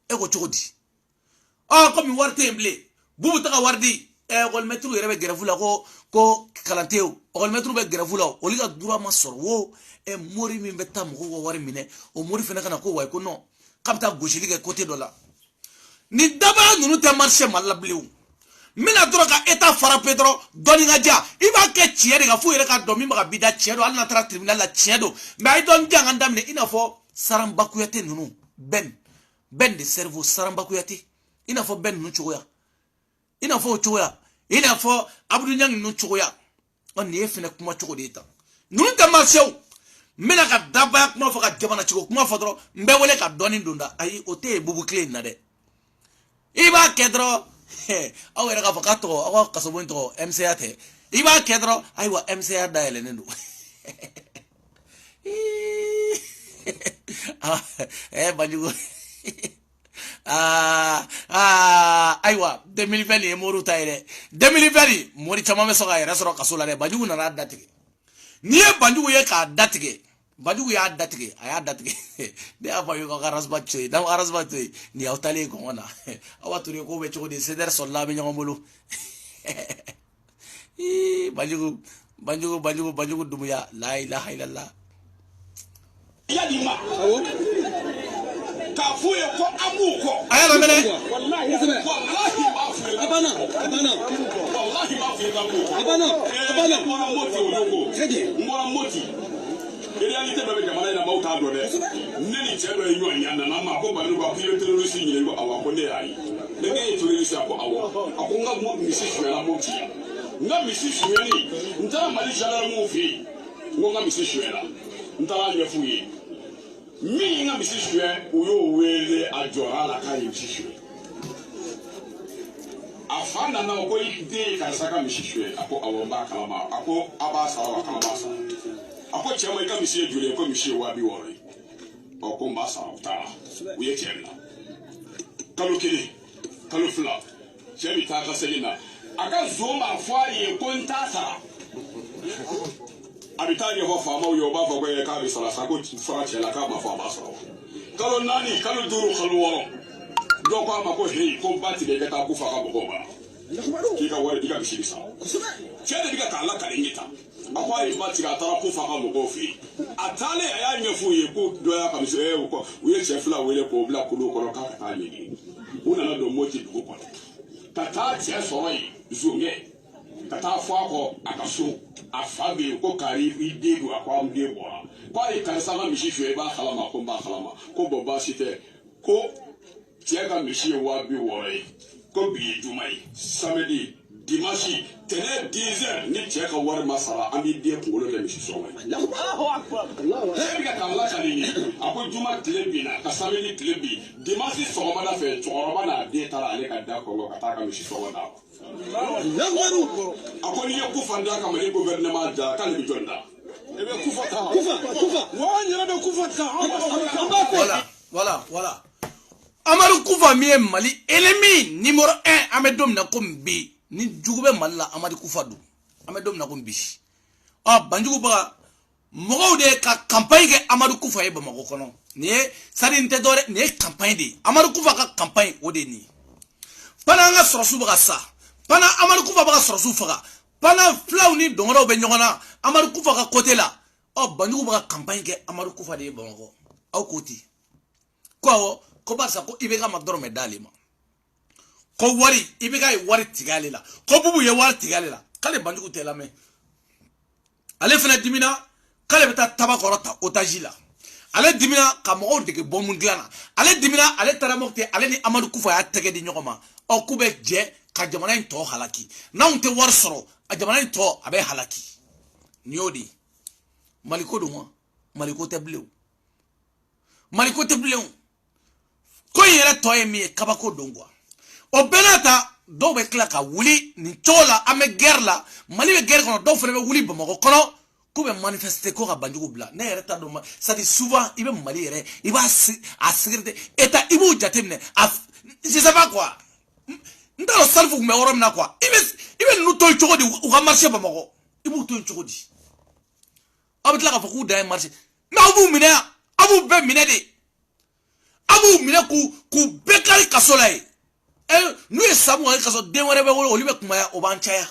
e ko cogo di comme wari tɛ yen bilen Bubu tɛ ka wari di école-maître yɛrɛ bɛ grève la ko kalan tɛ o école-maître bɛ grève la olu ka droit ma sɔrɔ wo mori min bɛ taa mɔgɔw ka wari minɛ o mori fana kana ko wayi ko non k'a bɛ taa gosili kɛ côté dɔ la ni dabara ninnu tɛ marché Mali la bilen o n bɛna dɔrɔn ka état frappé dɔrɔn dɔɔni ka diya i b'a kɛ tiɲɛ de kan fo yɛrɛ ka dɔn min bɛ ka b'i da tiɲɛ don hali n'a taara tribunal la tiɲɛ don mais a ye dɔɔni diya an ka daminɛ i n'a fɔ Saranba Kuyate ninnu Ben de cerveau Saranba Kuyate i n'a fɔ Ben ninnu cogoya i n'a fɔ o cogoya i n'a fɔ Abudu Ɲang ninnu cogoya nin ye fɛnɛ kuma cogo de ye tan ninnu tɛ marché o n bɛna ka dabaya kuma fɔ ka jamana cogo kuma fɔ dɔrɔn n bɛ wele ka dɔɔni don da ayi o tɛ yen Bubu tile in na dɛ i b'a kɛ dɔrɔn aw yɛrɛ k'a fɔ k'a tɔgɔ aw ka kasobon tɔgɔ MCA tɛ i b'a kɛ dɔrɔn ayiwa MCA dayɛlɛnnen don Banjugu ayiwa 2020 nin ye Moriw ta ye dɛ 2020 Mori caman bɛ sɔn ka yɛrɛ sɔrɔ kaso la dɛ Banjugu nana datigɛ n'i ye Banjugu ye k'a datigɛ Banjugu y'a datigɛ a y'a datigɛ ne y'a fɔ a ye ko arasba to yen n'aw arasba to yen nin y'aw talen kɔngɔ na aw b'a to yen k'o bɛ cogo di CDR sɔrɔla a bɛ ɲɔgɔn bolo Banjugu Dumuya la ilaha illallah yalima k'a fɔ ye ko an b'u kɔ a y'a lamɛnɛ wallahi b'a fɔ ye abana wallahi b'a fɔ ye k'an b'u kɔ abana n bɔra Moti o don ko n bɔra Moti réalité dɔ bɛ jamana in na maaw t'a dɔn dɛ ne ni cɛ dɔ ye ɲɔgɔn ye a nana ma ko Bani ko k'i bɛ terroriste ɲini ko awɔ ko ne y'a ye ne k'e ye terroriste a ko awɔ a ko n ka misi suyana Moti yan n ka misi suyani n taara Mali gendarmew fɛ yen n ko n ka misi suyana n taara ɲɛf'u ye min ka misi suyɛ u y'o wele a jɔra la k'a ye misi suyɛ a fa nana ko i den ye karisa ka misi suyɛ a ko awɔ n b'a kalama a ko a b'a sara wa k'an b'a sara a ko cɛ ma i ka misi ye joli ye ko misi ye 260 ye ɔ ko n b'a sara u taara u ye cɛ bila kalo kelen kalo fila cɛ bi taa ka segin na a ka nson b'a fɔ a ye ko n t'a sara a bɛ taa ɲɛfɔ faamaw ye o b'a fɔ ko k'a bɛ sara sa ko fara cɛ la k'a ma fɔ a b'a sara kalo 4 kalo 5 kalo 6 dɔ ko a ma ko heyi ko n ba tigɛ i ka taa ko fa ka mɔgɔw bara k'i ka wari i ka misi bɛ sara cɛ de bɛ ka k'a lakari ɲɛ tan a ko a ye ba tigɛ a taara ko fa ka mɔgɔw fɛ yen a taalen a y'a ɲɛfɔ u ye ko dɔ y'a ka misi u ye cɛ fila wele k'o bila kolo kɔnɔ k'a ka taa ɲɛɲini u nana don Moti dugu kɔnɔ ka taa cɛ sɔrɔ yen zongɛ ka taa fɔ a kɔ a ka so a fa bɛ yen ko kari i den don a ko an den bɔra ko a ye karisa ka misi suɲɛ i b'a kalama ko n b'a kalama ko bɔn baasi tɛ ko cɛ ka misi ye 260 ye ko bi ye juma ye samedi dimanche tɛnɛ 10 heures ni cɛ ka wari ma sara an b'i den kunkolo kɛ misi sɔgɔma ye cɛ bɛ ka k'an lakali ye a ko juma tile binna ka samedi tile bin dimanche sɔgɔmada fɛ cɛkɔrɔba n'a den taara ale ka da kɔngɔ ka taa ka misi sɔgɔ d'a ma a ko n'i ye kufa d'a kama ni gouvernement da k'ale bɛ jɔn da i bɛ kufa ta wa an yɛrɛ bɛ kufa ta voilà Amadu Kufa min ye Mali ennemi numéro 1 an bɛ don min na komi bi ni jugu bɛ Mali la Amadu Kufa don an bɛ don min na komi bi Banjugu baga mɔgɔw de ka campagne kɛ Amadu Kufa ye Bamakɔ kɔnɔ nin ye sari n tɛ dɔwɛrɛ nin ye campagne de ye Amadu Kufa ka campagne o de ye nin ye pendant an ka sɔrɔsiw bɛ ka sa pendant Amadu Kufa bɛ ka sɔrɔsiw faga pendant fulaw ni dɔngɔrɔw bɛ ɲɔgɔn na Amadu Kufa ka côté la Banjugu bɛ ka campagne kɛ Amadu Kufa de ye Bamakɔ aw ko ten ko awɔ ko barisa ko IBK ma dɔrɔmɛ d'ale ma ko wari IBK ye wari tigɛ ale la ko Bubu ye wari tigɛ ale la k'ale Banjugu tɛ lamɛn ale fɛnɛ dimina k'ale bɛ taa tabakɔrɔ ta otage la ale dimina ka mɔgɔw dege bombe dilan na ale dimina ale taara Mopti ale ni Amadu Kufa y'a tɛgɛ di ɲɔgɔn ma k'u bɛ jɛ ka jamana in tɔ halaki n'anw tɛ wari sɔrɔ a jamana in tɔ a bɛ halaki nin y'o de ye Mali ko don wa Mali ko tɛ bilen Mali ko tɛ bilen ko in yɛrɛ tɔ ye min ye kabako don quoi o benata do be kla ka wuli ni tola ame guerre la mali be guerre kono do fele be wuli bamako kono ko be manifester ko ka banjugu bla ne yere ta do ça dit souvent ibe mali yere iba a sécurité eta ibu jatemne je sais pas quoi ndalo salfu me worom na quoi ibe nu toy chogodi u ka marché bamako ibu toy chogodi abitla ka faku da marché ma abu be mine de abu mine ku bekari kasolay nous sommes sabu ngai kaso denwere be wolo olibe kumaya obanchaya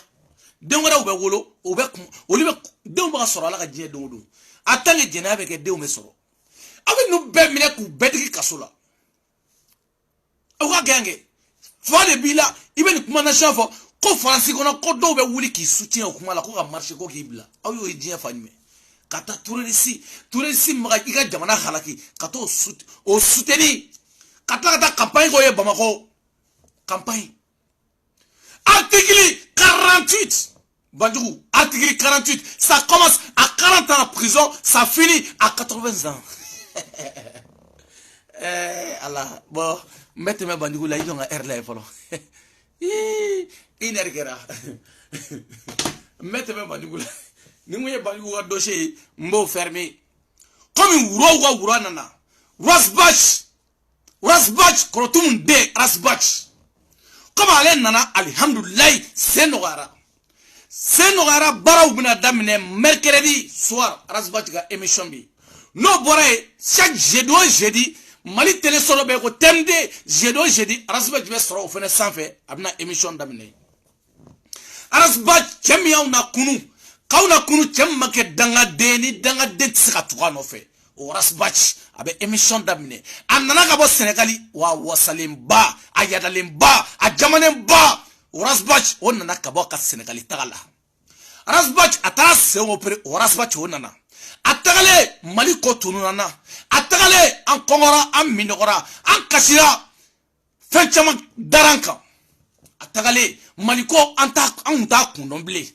denwere be wolo obe olibe denw ba soro ala ka je dondu atange jena be ke denw me soro abe nu be mine ku bedigi kasola o ka gange fo de bila ibe ni kuma na chafo ko franci kono ko do be wuli ki soutien o kuma la ko ka marché ko ki bila aw yo je fanime kata touresi maga ika jamana halaki kato o soutenir kata campagne ko ye bamako campagne. Article 48. Bandjougou, article 48. Ça commence à 40 ans en prison, ça finit à 80 ans. Allah, bon, mettez-moi Bandjougou là, ils ont un air là, follow. Inergera. Mettez-moi Bandjougou là. Nous voyons Bandjougou à dossier, mot fermé. Comme une roue nana. Rasbach, Krotum de Rasbach. Comme allez nana, alhamdoulilah, c'est Nogara Barau Bina Damine, mercredi soir, Rasbachga émission bi. No boray, chaque jeudi, Mali télé solo be ko temde, jeudi, Rasbach be soro fene sanfe, abna émission damine. Rasbach chemia una kunu, kauna kunu chemma ke danga tsika tuka no fe. O Rasbach abe émission damine. Anana ka bo Sénégali wa wasalimba, ayadalimba, ajamanemba. Rasbach onana ka bo ka Sénégali tagala. Rasbach atara se o pre Rasbach onana. Atagale Mali ko tununa. Atagale an kongora an minogora an kasira fenchama daranka. Atagale Mali ko anta an ta kundomble.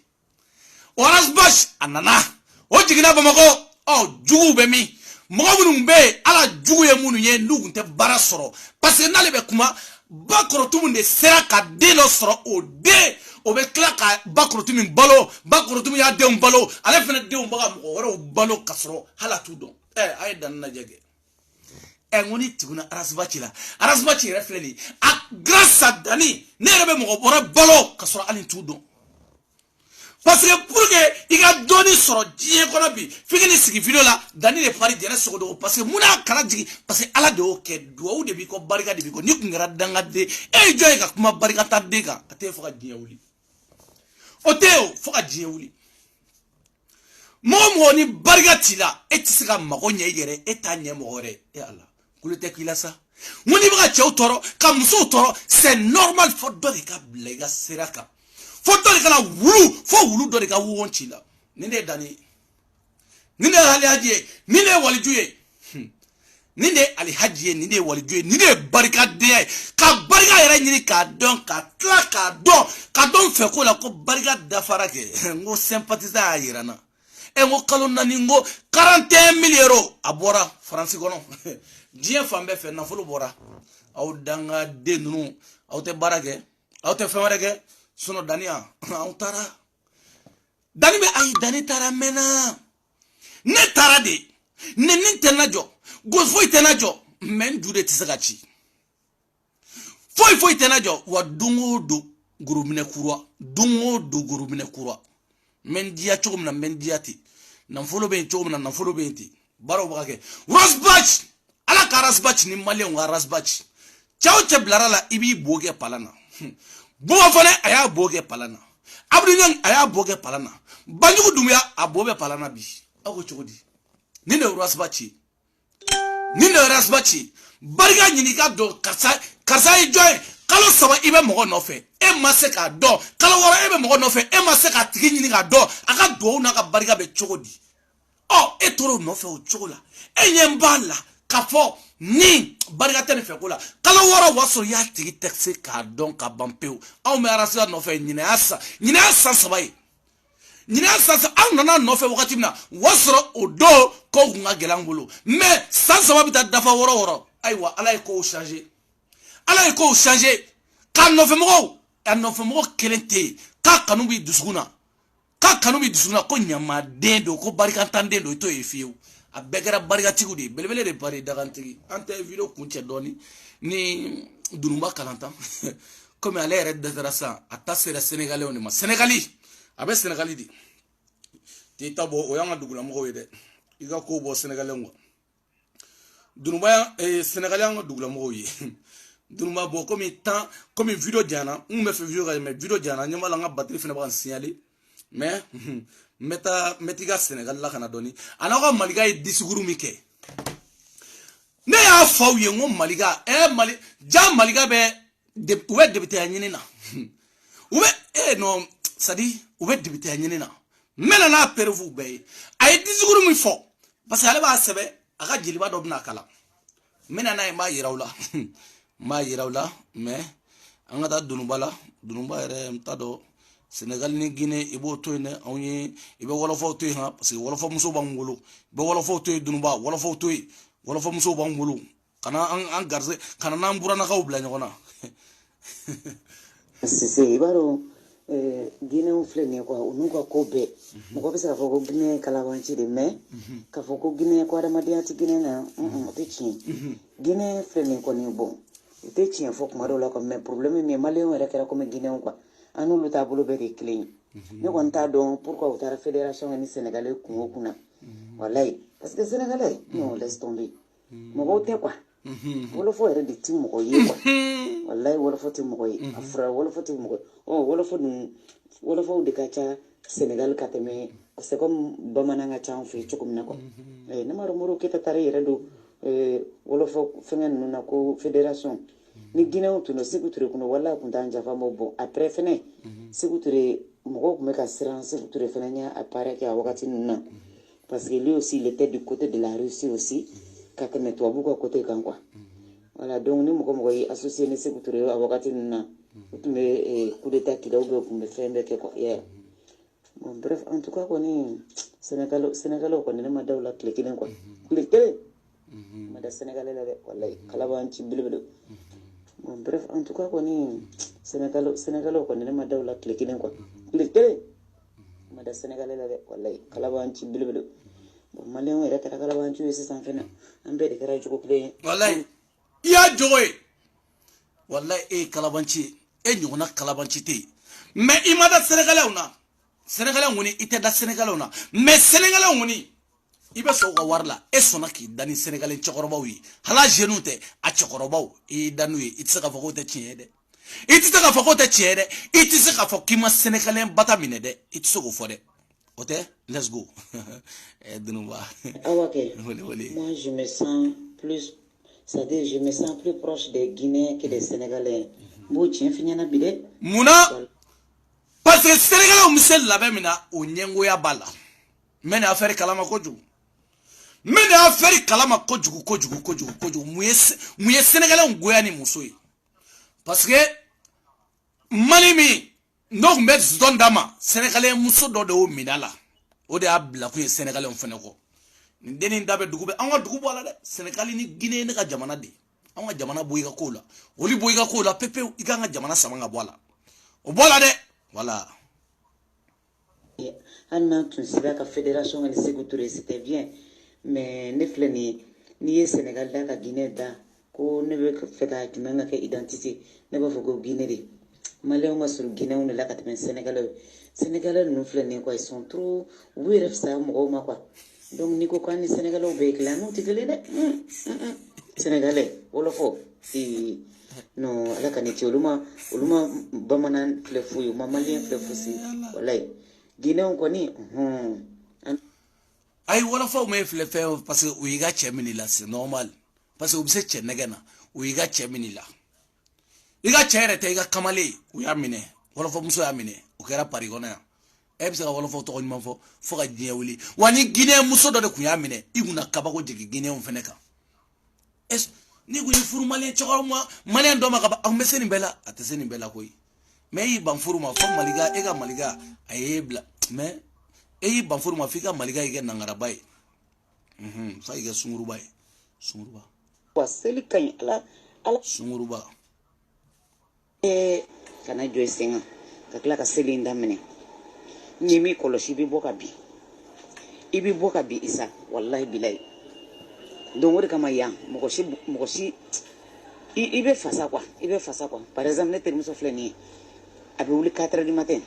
O Rasbach anana. O jigina bamako o jugu be mi. Mbe ala jugu ye munu ye nugunte bara soro parce que nale be kuma bakoro tumunde sera ka de lo soro o de o be klaka bakoro tumin balo bakoro tumin ya de balo ale fene de mbaga mo woro balo kasoro hala tudon ay dan na jege ngoni tiguna Rasbach refleli a grâce à Dani ne rebe mo woro balo kasoro alin tudon. Parce que pour que il a donné son Dieu qu'on a vu, fini ce vidéo là, Dani les paris de secondo parce que mouna kanadji parce que ala de ok doit ou de biko barika de biko ni ngara danga de e joy ka kuma barika ta de ka ate foka Dieu wuli. Oteo foka Dieu wuli. Mo ni barika tila et sika magonya yere etanye mogore e ala. Kulete kila sa. Moni baka chao toro kam so toro c'est normal for do de ka blega seraka. Faut donner que la wulu, faut wulu donner que wou chila. Ninde Dani, ninde ali hadje, ninde walijuye, ninde ali hadje, ninde walijuye, ninde barika de, ka barika yere nini ka don, ka don fait ko la ko barika dafara ke, ngo sympathiser a yirana. E ngo kalon nani ngo 41 000 € abora France kono. Dien fambe fe na fulu bora. Au danga de nunu, au te barake, au te femareke. Sono Dania, autara. Dani be ay Dani tara mena. Ne tara de. Ne tenajo. Go foi tenajo. Men jude tisagachi. Foi tenajo. Wa dungo do gurumine kurwa. Men dia chogum na men diati. Nan folo be chogum na nan folo be ti. Baro bakake. Rasbach. Ala ka Rasbach ni malien wa Rasbach. Chao cheblara la ibi boge palana. Boga fane aya boge palana. Abdounyang aya boge palana. Banjugu dumya a boge palana bi. Ako chogodi. Ninde Rasbachi. Barga nyinika do karsa joy. Kalo saba ibe mogo nofe. E maseka do. Kalo wara ibe mogo nofe. E maseka tiki nyinika do. Aka do na ka barga be chogodi. Oh, e toro nofe o chogola. E nyembala. Kafo ni barika tene fe kola kala wara waso ya tigi taxi ka don ka bampeu aw me arasa no fe nyina asa sabai nyina asa aw nana no fe wakati na wasro odo ko nga gelangulu mais sans sababu ta dafa woro aywa ala ko changer k'a nɔfɛ mɔgɔw a nɔfɛ mɔgɔ kelen tɛ yen k'a kanu b'i dusukun na ko ɲamaden don ko barikantanden don i t'o ye fiyewu a bɛɛ kɛra barikatigiw de ye belebele de bari dagantigi an tɛ video kun cɛ dɔɔni ni Dununba Kalantan comme ale yɛrɛ dɛsɛra sisan a ta sera Sénégalais de ma Sénégali a bɛ Sénégali de t'i ta bɔ o y'an ka dugulamɔgɔw ye dɛ i ka ko bɔ Sénégalais quoi Dununba Sénégalais an ka dugulamɔgɔw ye Dununba bɔ comme video jana n bɛ fɛ video ka mais video jana ɲɛ b'a la n ka batterie fana bɛ ka signaler mais n bɛ t'i ka Sénégal la ka na dɔɔni a n'aw ka Maliga ye discours min kɛ ne y'a fɔ aw ye n ko Maliga Maliga bɛ u bɛ député ya ɲini na u bɛ non c'est à dire u bɛ député ya ɲini na n bɛna n'a preuve bɛɛ ye a ye discours min fɔ parce que ale b'a sɛbɛn a ka jeliba dɔ bɛna kalan n bɛna n'a ye n b'a yira aw la mais an ka taa Dununba la Dununba yɛrɛ n t'a dɔn Sénégal ni Guinée i b'o to yen dɛ anw ye i bɛ wɔlɔfɔw to yen han parce que wɔlɔfɔ muso b'an bolo i bɛ wɔlɔfɔw to yen Dununba wɔlɔfɔw to yen wɔlɔfɔ muso b'an bolo kana an garse kana n'an buranakaw bila ɲɔgɔn na Sise i b'a dɔn Guinéen filɛ nin ye quoi u n'u ka ko bɛɛ mɔgɔ bɛ se k'a fɔ ko Guinée kalabanci de mais k'a fɔ ko Guinée ko adamadenya tɛ Guinée na o tɛ tiɲɛ Guinée filɛ nin kɔni bon o tɛ tiɲɛ fɔ kuma dɔw la quoi mais problème min ye maliyɛnw yɛrɛ kɛra comme Guinéen quoi an n'olu taabolo bɛɛ de ye kelen ye ne kɔni t'a dɔn pourquoi u taara fédération kɛ ni Sénégalais kun o kun na walayi parce que Sénégalais non laisse tomber mɔgɔw tɛ quoi wolofɔ yɛrɛ de ti mɔgɔ ye quoi walayi wolofɔ tɛ mɔgɔ ye a fɔra wolofɔ tɛ mɔgɔ ye wolofɔw de ka ca Sénégal ka tɛmɛ c'est comme bamanan ka ca an fɛ cogo min na quoi ne m'a dɔn Modibo Keyita taara yɛrɛ don wolofɔ fɛngɛ ninnu na ko fédération ni Guinéen tun don Sékou Touré kun don walayi kun t'an jafa ma bon après fɛnɛ Sékou Touré mɔgɔw kun bɛ ka siran Sékou Touré fɛnɛ ɲɛ apparaît kɛ a wagati ninnu na parce que lui aussi il était du côté de la Russie aussi ka tɛmɛ tubabuw ka côté kan quoi voilà donc ni mɔgɔ ye associé ni Sékou Touré a wagati ninnu na o tun bɛ coup d'état kɛ ou bien o tun bɛ fɛn bɛɛ kɛ quoi bon bref en tout cas kɔni Sénégalais kɔni ne ma da u la tile kelen quoi tile kelen ma da Sénégalais la dɛ walayi kalaban ci belebele bon bref en tout cas kɔni Sénégalais kɔni ne ma da u la tile kelen quoi tile kelen ma da Sénégalais la dɛ walayi kalaban ci belebele bon maliyɛnw yɛrɛ kɛra kalabanciw ye sisan fɛnɛ an bɛɛ de kɛra jogo kelen ye walayi i y'a jogo ye walayi e ye kalabanci ye e ɲɔgɔnna kalabanci tɛ yen mais i ma da Sénégalais na Sénégalais kɔni i tɛ da Sénégalais na mais Sénégalais kɔni i bɛ sɔn u ka wari la e sɔnna k'i da ni Sénégalais cɛkɔrɔbaw ye hali jeunes tɛ a cɛkɔrɔbaw i y'i da n'u ye i tɛ se k'a fɔ k'o tɛ tiɲɛ ye dɛ i tɛ se k'a fɔ k'o tɛ tiɲɛ ye dɛ i tɛ se k'a fɔ k'i ma Sénégalais bata minɛ dɛ i tɛ se k'o fɔ dɛ o tɛ let's go Dununba moi je me sens plus c'est-à-dire je me sens plus proche des Guinéens que des Sénégalais b'o tiɲɛ f'i ɲɛna bi dɛ munna parce que Sénégalais bɛ se labɛn min na o ɲɛngoya b'a la n bɛ nin affaire kalama kojugu kojugu mun ye Sénégalais goya ni muso ye parce que Mali min n'o tun bɛ zon d'a ma Sénégalais muso dɔ de y'o minɛ a la o de y'a bila kun ye Sénégalais fɛnɛ kɔ nin dennin da bɛ dugu bɛ an ka dugu bɔ a la dɛ Sénégal ni Guinée ne ka jamana de an ka jamana bɔ i ka kow la olu bɔ i ka kow la pepewu i ka an ka jamana sama ka bɔ a la o bɔ a la dɛ voilà. hali n'an tun sera ka fédération kɛ ni Sékou Touré c'était bien mais ne filɛ nin ye n'i ye Sénégal da ka Guinée da ko ne bɛ fɛ ka jumɛn ka kɛ identité ne b'a fɔ ko Guinée de maliyɛnw ka surun Guinéenw de la ka tɛmɛ Sénégalais ninnu filɛ nin ye quoi ils sont trop u b'u yɛrɛ fisaya mɔgɔw ma quoi donc n'i ko k'an ni Sénégalais bɛɛ ye kelen an n'u tɛ kelen dɛ Sénégalais wolofɔ non ala ka ni ci olu ma bamanan filɛ foyi u ma maliyɛn filɛ fosi walayi Guinéenw kɔni ayi wolofɔw ma filɛ fɛn parce que u y'i ka cɛ minɛ la c'est normal parce que u bɛ se cɛ nɛgɛ na u y'i ka cɛ minɛ la i ka cɛ yɛrɛ tɛ i ka kamalen u y'a minɛ wolofɔ muso y'a minɛ o kɛra Paris kɔnɔ yan e bɛ se ka wolofɔ tɔgɔ ɲuman fɔ fo ka diɲɛ wuli wa ni Guinéen muso dɔ de tun y'a minɛ i kunna kabako jigin Guinéenw fɛnɛ kan ni kun ye furu maliyɛn cɛkɔrɔba ma maliyɛn dɔ ma ka ban an bɛ se nin bɛɛ la a tɛ se nin bɛɛ la koyi mais e y'i ban furu ma fo maliga e ka maliga a y'e bila mais e y'i ban furu ma f'i ka maliga y'i kɛ nangaraba ye fa y'i kɛ sunguruba ye sunguruba wa seli ka ɲi ala sunguruba kana jɔ sen ka tila ka seli in daminɛ ni mi kɔlɔsi i bɛ bɔ ka bin i bɛ bɔ ka bin isa wallahi bilayi donc o de kama yan mɔgɔ si i bɛ fasa quoi i bɛ fasa quoi par exemple ne terimuso filɛ nin ye a bɛ wuli 4 heures du matin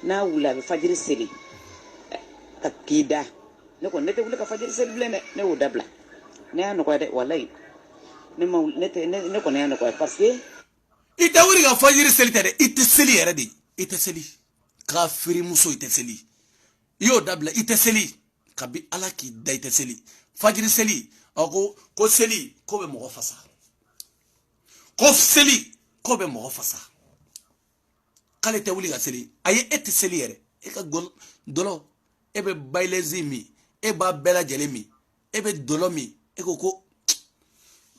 n'a wuli a bɛ fajiri seli ka k'i da ne kɔni ne tɛ wuli ka fajiri seli bilen dɛ ne y'o dabila ne y'a nɔgɔya dɛ wallahi ne kɔni y'a nɔgɔya parce que i tɛ wuli ka fajiri seli tɛ dɛ i tɛ seli yɛrɛ de i tɛ seli kafiri muso i tɛ seli i y'o dabila i tɛ seli kabi ala k'i da i tɛ seli fajiri seli ko seli ko bɛ mɔgɔ fasa ko seli ko bɛ mɔgɔ fasa k'ale tɛ wuli ka seli ayi e tɛ seli yɛrɛ e ka dɔlɔ e bɛ bailezi min e b'a bɛɛ lajɛlen min e bɛ dɔlɔ min e ko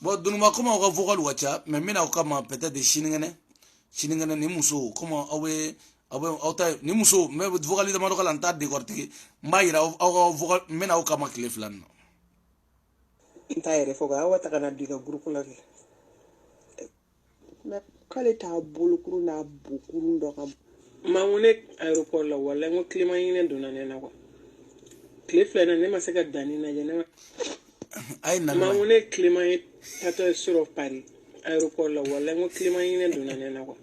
bon dunuma comme aw ka vocal ka ca mais mina aw kama peut-être sinikɛnɛ ni muso comme aw ta ni muso mais vocal damadɔ kala n t'a décortiquer n b'a yira aw ka vocal n bɛna aw kama tile 2 nin na. n t'a yɛrɛ fɔ aw ta kana di ka groupe la kɛ mais k'ale t'a bolokuru n'a bokuru dɔ ka mangune aéroport la wala n ko climat ɲinɛ donna ne na quoi tile 2 na ne ma se ka danni lajɛ ne ma ay na mangune climat ye tatɔ sur Paris aéroport la wala n ko climat ɲinɛ donna ne na quoi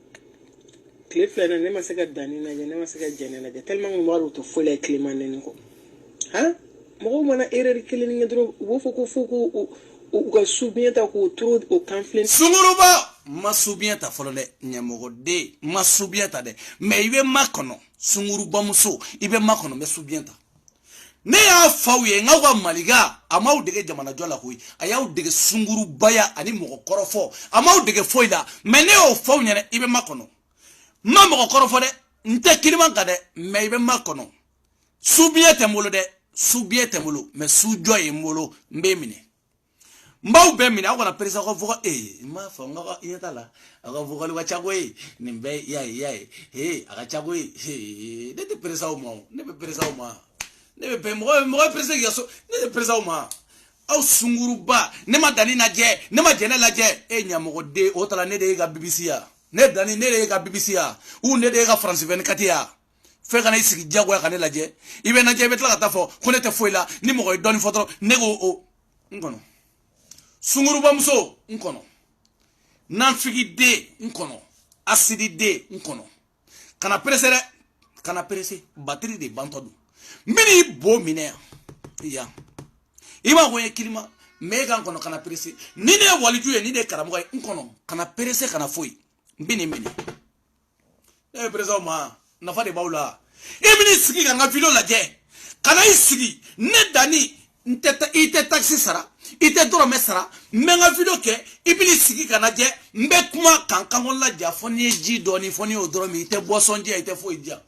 tile 2 na ne ma se ka danni lajɛ ne ma se ka jɛnɛ lajɛ tellement que mɔgɔw tɛ foyi la climat ne kɔ han mɔgɔw mana erreur kelen kɛ dɔrɔn u b'o fɔ ko fo ko u ka subiɲɛ ta k'o turu o kanfilɛ sunguruba ma subiɲɛ ta fɔlɔ dɛ ɲɛmɔgɔden ma subiɲɛ ta dɛ mais i bɛ ma kɔnɔ sunguruba muso i bɛ ma kɔnɔ n bɛ subiɲɛ ta ne y'a f'aw ye n'aw ka maliga a m'aw dege jamanajɔ la koyi a y'aw dege sungurubaya ani mɔgɔ kɔrɔfɔ a m'aw dege foyi la mais ne y'o f'aw ɲɛna i bɛ ma kɔnɔ n ma mɔgɔ kɔrɔfɔ dɛ n tɛ kiriman kan dɛ mais i bɛ ma kɔnɔ subiɲɛ tɛ n bolo dɛ subiɲɛ tɛ n bolo mais sujɔ ye n bolo n bɛ minɛ n b'aw bɛɛ minɛ aw kana peresa aw ka vocal n m'a fɔ n ka i ɲɛ t'a la aw ka vocal ka ca koyi nin bɛɛ y'a ye a ka ca koyi ne tɛ peresa aw ma o ne bɛ peresa aw ma ne bɛ bɛn mɔgɔ peresa k'i ka so ne tɛ peresa aw ma aw sunguruba ne ma danni lajɛ ne ma jɛnɛ lajɛ e ɲɛmɔgɔden o tala ne de ye ka BBC ya ne danni ne de ye ka BBC ya ou ne de ye ka France 24 ya fɛ kana i sigi diyagoya ka ne lajɛ i bɛ lajɛ i bɛ tila ka taa fɔ ko ne tɛ foyi la ni mɔgɔ ye dɔɔni fɔ dɔrɔn ne ko o n kɔnɔ sunguruba muso n kɔnɔ nanfigiden n kɔnɔ asididen n kɔnɔ kana perese dɛ kana perese batiri de bantɔ don n bɛna i bo minɛ yan i b'a fɔ n ye kilima mais e ka n kɔnɔ kana perese ni ne ye waliju ye ni ne ye karamɔgɔ ye n kɔnɔ kana perese kana foyi n bɛ nin minɛ ne bɛ perese aw ma nafa de b'aw la e bɛn'i sigi ka n ka video lajɛ kana i sigi ne danni i tɛ taxi sara i tɛ dɔrɔmɛ sara n bɛ n ka video kɛ i bɛn'i sigi ka lajɛ n bɛ kuma kan kɔnɔ laja fɔ n'i ye ji dɔɔni fɔ n'i y'o dɔrɔn min i tɛ boisson diyan i tɛ foyi diyan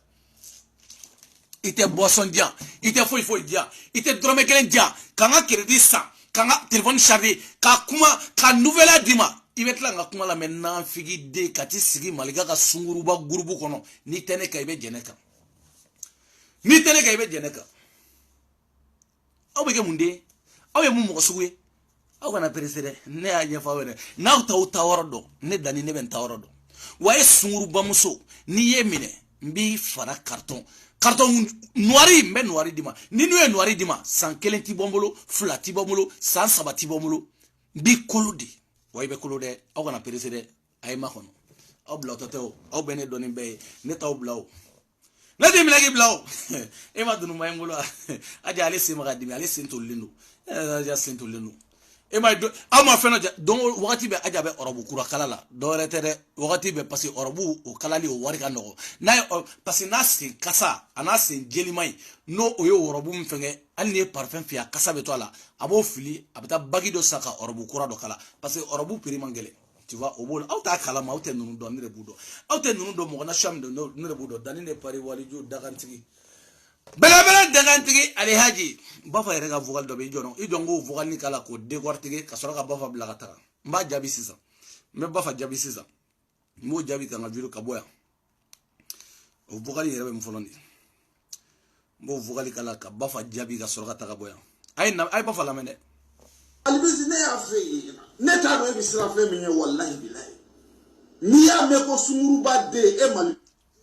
i tɛ boisson diyan i tɛ foyi diyan i tɛ dɔrɔmɛ kelen diyan ka n ka crédit san ka n ka téléphone charger ka kuma ka nouvelle d'i ma i bɛ tila n ka kuma lamɛn nanfigiden ka t'i sigi malika ka sunguruba groupe kɔnɔ n'i tɛ ne kan i bɛ jɛn ne kan n'i tɛ ne kan i bɛ jɛn ne kan aw bɛ kɛ mun den aw ye mun mɔgɔ sugu ye aw kana perese dɛ ne y'a ɲɛfɔ aw ye dɛ n'aw t'aw ta yɔrɔ dɔn ne danni ne bɛ n ta yɔrɔ dɔn wa e sungurubamuso n'i ye minɛ n b'i fara carton noiri n bɛ noiri d'i ma ni n'u ye noiri d'i ma san 1 t'i bɔ n bolo 2 t'i bɔ n bolo san 3 t'i bɔ n bolo n b'i kolo di wa i bɛ kolo dɛ aw kana perese dɛ a ye ma kɔnɔ aw bila tɔ tɛ o aw bɛ ne dɔn ni bɛɛ ye ne t'aw bila o ne tɛ minɛ k'i bila o e ma dunuma ye n bolo a jɛ ale sen ma ka dimi ale sen tolilen don ja sen tolilen don e ma aw ma fɛn dɔ donc wagati bɛ aja bɛ ɔrɔbu kura kala la dɔwɛrɛ tɛ dɛ wagati bɛ parce que ɔrɔbu o kalali o wari ka nɔgɔ n'a ye parce que n'a sen kasa a n'a sen jeliman ye n'o o ye ɔrɔbu min fɛngɛ hali ni ye parfum fiyɛ a kasa bɛ to a la a b'o fili a bɛ taa bagi dɔ san ka ɔrɔbu kura dɔ kala parce que ɔrɔbu prix man gɛlɛn tu vois o b'o la aw t'a kalama aw tɛ ninnu dɔn ne de b'u dɔn aw tɛ ninnu dɔn mɔgɔ nasiya min dɔn ne de b'u dɔn danni de pari waliju dagantigi belebele dagantigi alihaji bafa yɛrɛ ka vocal dɔ bɛ i jɔn k'o vocal ni k'a la k'o décortiquer ka sɔrɔ ka bafa bila ka taga n b'a jaabi sisan n bɛ bafa jaabi sisan n b'o jaabi ka n ka video ka bɔ yan o vocal yɛrɛ bɛ min fɔlɔ nin n b'o vocal k'a la ka bafa jaabi ka sɔrɔ ka taga bɔ yan a ye bafa lamɛn dɛ. Alibisi ne y'a fɛ yen ne t'a dɔn e bɛ siran fɛn min ye walahi bilahi N'i y'a mɛn ko sunguruba den e Mali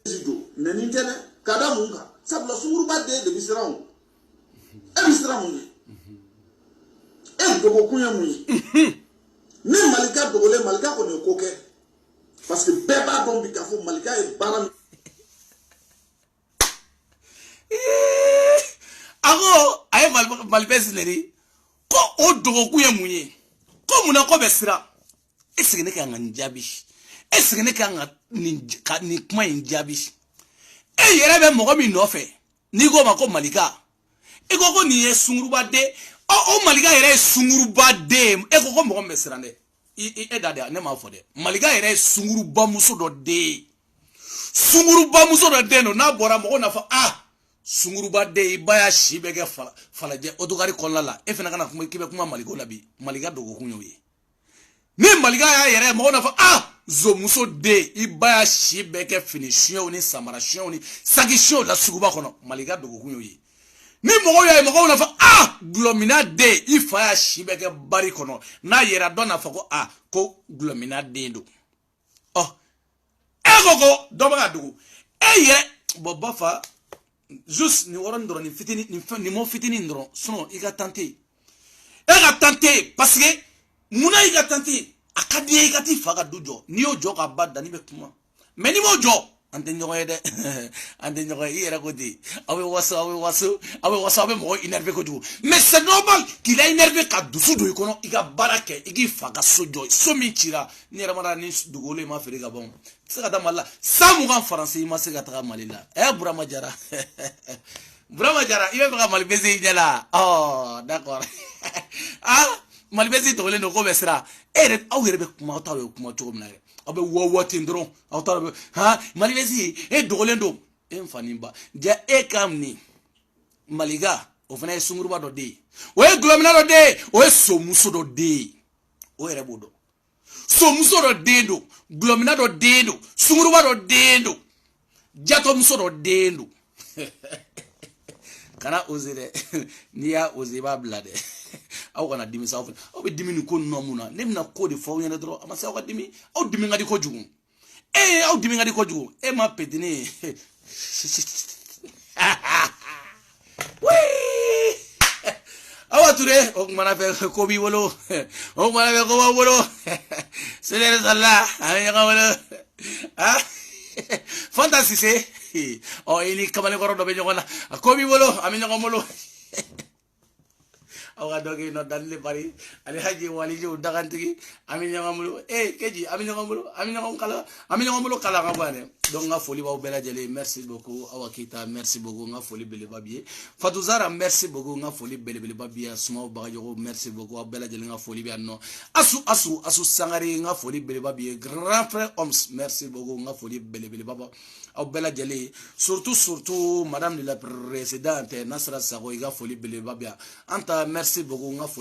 président mais nin tɛ dɛ ka da mun kan sabula sunguruba den de bɛ siran o e bɛ siran mun ye e dogokun ye mun ye ni Malika dogolen Malika kɔni ye ko kɛ parce que bɛɛ b'a dɔn bi k'a fɔ Malika ye baara min. Ako aye Malipesi leri ko o dogokun ye mun ye ko mun na ko bɛ siran est-ce que ne kan ka nin jaabi est-ce que ne kan ka nin kuma in jaabi e yɛrɛ bɛ mɔgɔ min nɔfɛ n'i ko ma ko Malika e ko nin ye sunguruba den o Malika yɛrɛ ye sunguruba den e ko mɔgɔ min bɛ siran dɛ e da de ne m'a fɔ dɛ Malika yɛrɛ ye sunguruba muso dɔ den sunguruba muso dɔ den no n'a bɔra mɔgɔ na fɔ sunguruba den i ba y'a si bɛ kɛ falajɛ otogari kɔnɔna la e fana kana kuma k'i bɛ kuma Maliko la bi Malika dogokun y'o ye ni Malika y'a yɛrɛ mɔgɔ na fɔ zomuso den i ba y'a si bɛ kɛ fini siɲɛw ni samara siɲɛw ni sagi siɲɛw la suguba kɔnɔ Malika dogokun y'o ye ni mɔgɔw y'a ye mɔgɔw na fɔ gulɔmina den i fa y'a si bɛ kɛ bari kɔnɔ n'a yɛrɛ dɔn na fɔ ko gulɔmina den don e ko dɔ bɛ ka dogo e yɛrɛ bɔn ba fa juste ni wɔrɔnin dɔrɔn nin fitinin nin mɔ fitinin dɔrɔn sinon i ka tante e ka tante parce que munna i ka tante a ka di ye i ka t'i fa ka du jɔ n'i y'o jɔ ka ba danni bɛ kuma mais n'i m'o jɔ an tɛ ɲɔgɔn ye dɛ an tɛ ɲɔgɔn ye i yɛrɛ ko ten aw bɛ waso aw bɛ mɔgɔ énervé kojugu mais c'est normal qu'il a énervé ka dusu don i kɔnɔ i ka baara kɛ i k'i fa ka so jɔ so min cira ni yɛrɛ ma ni dugukolo ma feere ka ban i tɛ se ka taa Mali la 120 francs i ma se ka taga Mali la Burama Jara Burama Jara i bɛ fɛ ka Malipesi i ɲɛ la d'accord Malipesi dogolen don ko bɛ siran e yɛrɛ aw yɛrɛ bɛ kuma aw t'aw ye kuma cogo min na yɛrɛ aw bɛ wɔwɔ ten dɔrɔn aw t'a dɔn Malipesi e dogolen don e n fa nin ba ja e ka nin Malika o fana ye sunguruba dɔ den ye o ye gulɔmina dɔ den ye o ye somuso dɔ den ye o yɛrɛ b'o dɔn somuso dɔ den don gulɔmina dɔ den don sunguruba dɔ den don jatɔmuso dɔ den don kana oser dɛ n'i y'a oser i b'a bila dɛ aw kana dimi sa aw bɛ dimi ni ko ninnu mun na ne bɛna ko de fɔ aw ɲɛna dɔrɔn a ma se aw ka dimi aw dimi ka di kojugu aw dimi ka di kojugu e ma pétiner awa ture o kumana fɛ ko b'i bolo o kumana fɛ ko b'aw bolo sɛlɛri sala a bɛ ɲaga bolo Fanta Cissé i ni kamalenkɔrɔ dɔ bɛ ɲɔgɔn na ko b'i bolo a bɛ ɲɔgɔn bolo aw ka dɔ kɛ yen nɔ Danile Bari ani Haji Walijiw Dagantigi an bɛ ɲɔgɔn bolo Keji an bɛ ɲɔgɔn bolo an bɛ ɲɔgɔn bolo kala ka bɔ yan dɛ donc n ka foli b'aw bɛɛ lajɛlen merci beaucoup Awa Keita merci beaucoup n ka foli belebeleba b'i ye Fatou Zara merci beaucoup n ka foli belebeleba b'i ye Sumaw Bagajogo merci beaucoup aw bɛɛ lajɛlen ka foli bɛ yan nɔ Asu Sangare n ka foli belebeleba b'i ye grand frère Oms merci beaucoup n ka foli belebeleba aw bɛɛ lajɛlen surtout madame de la présidente Nasra Sago i ka foli belebeleba b'i yan Anta merci beaucoup n ka foli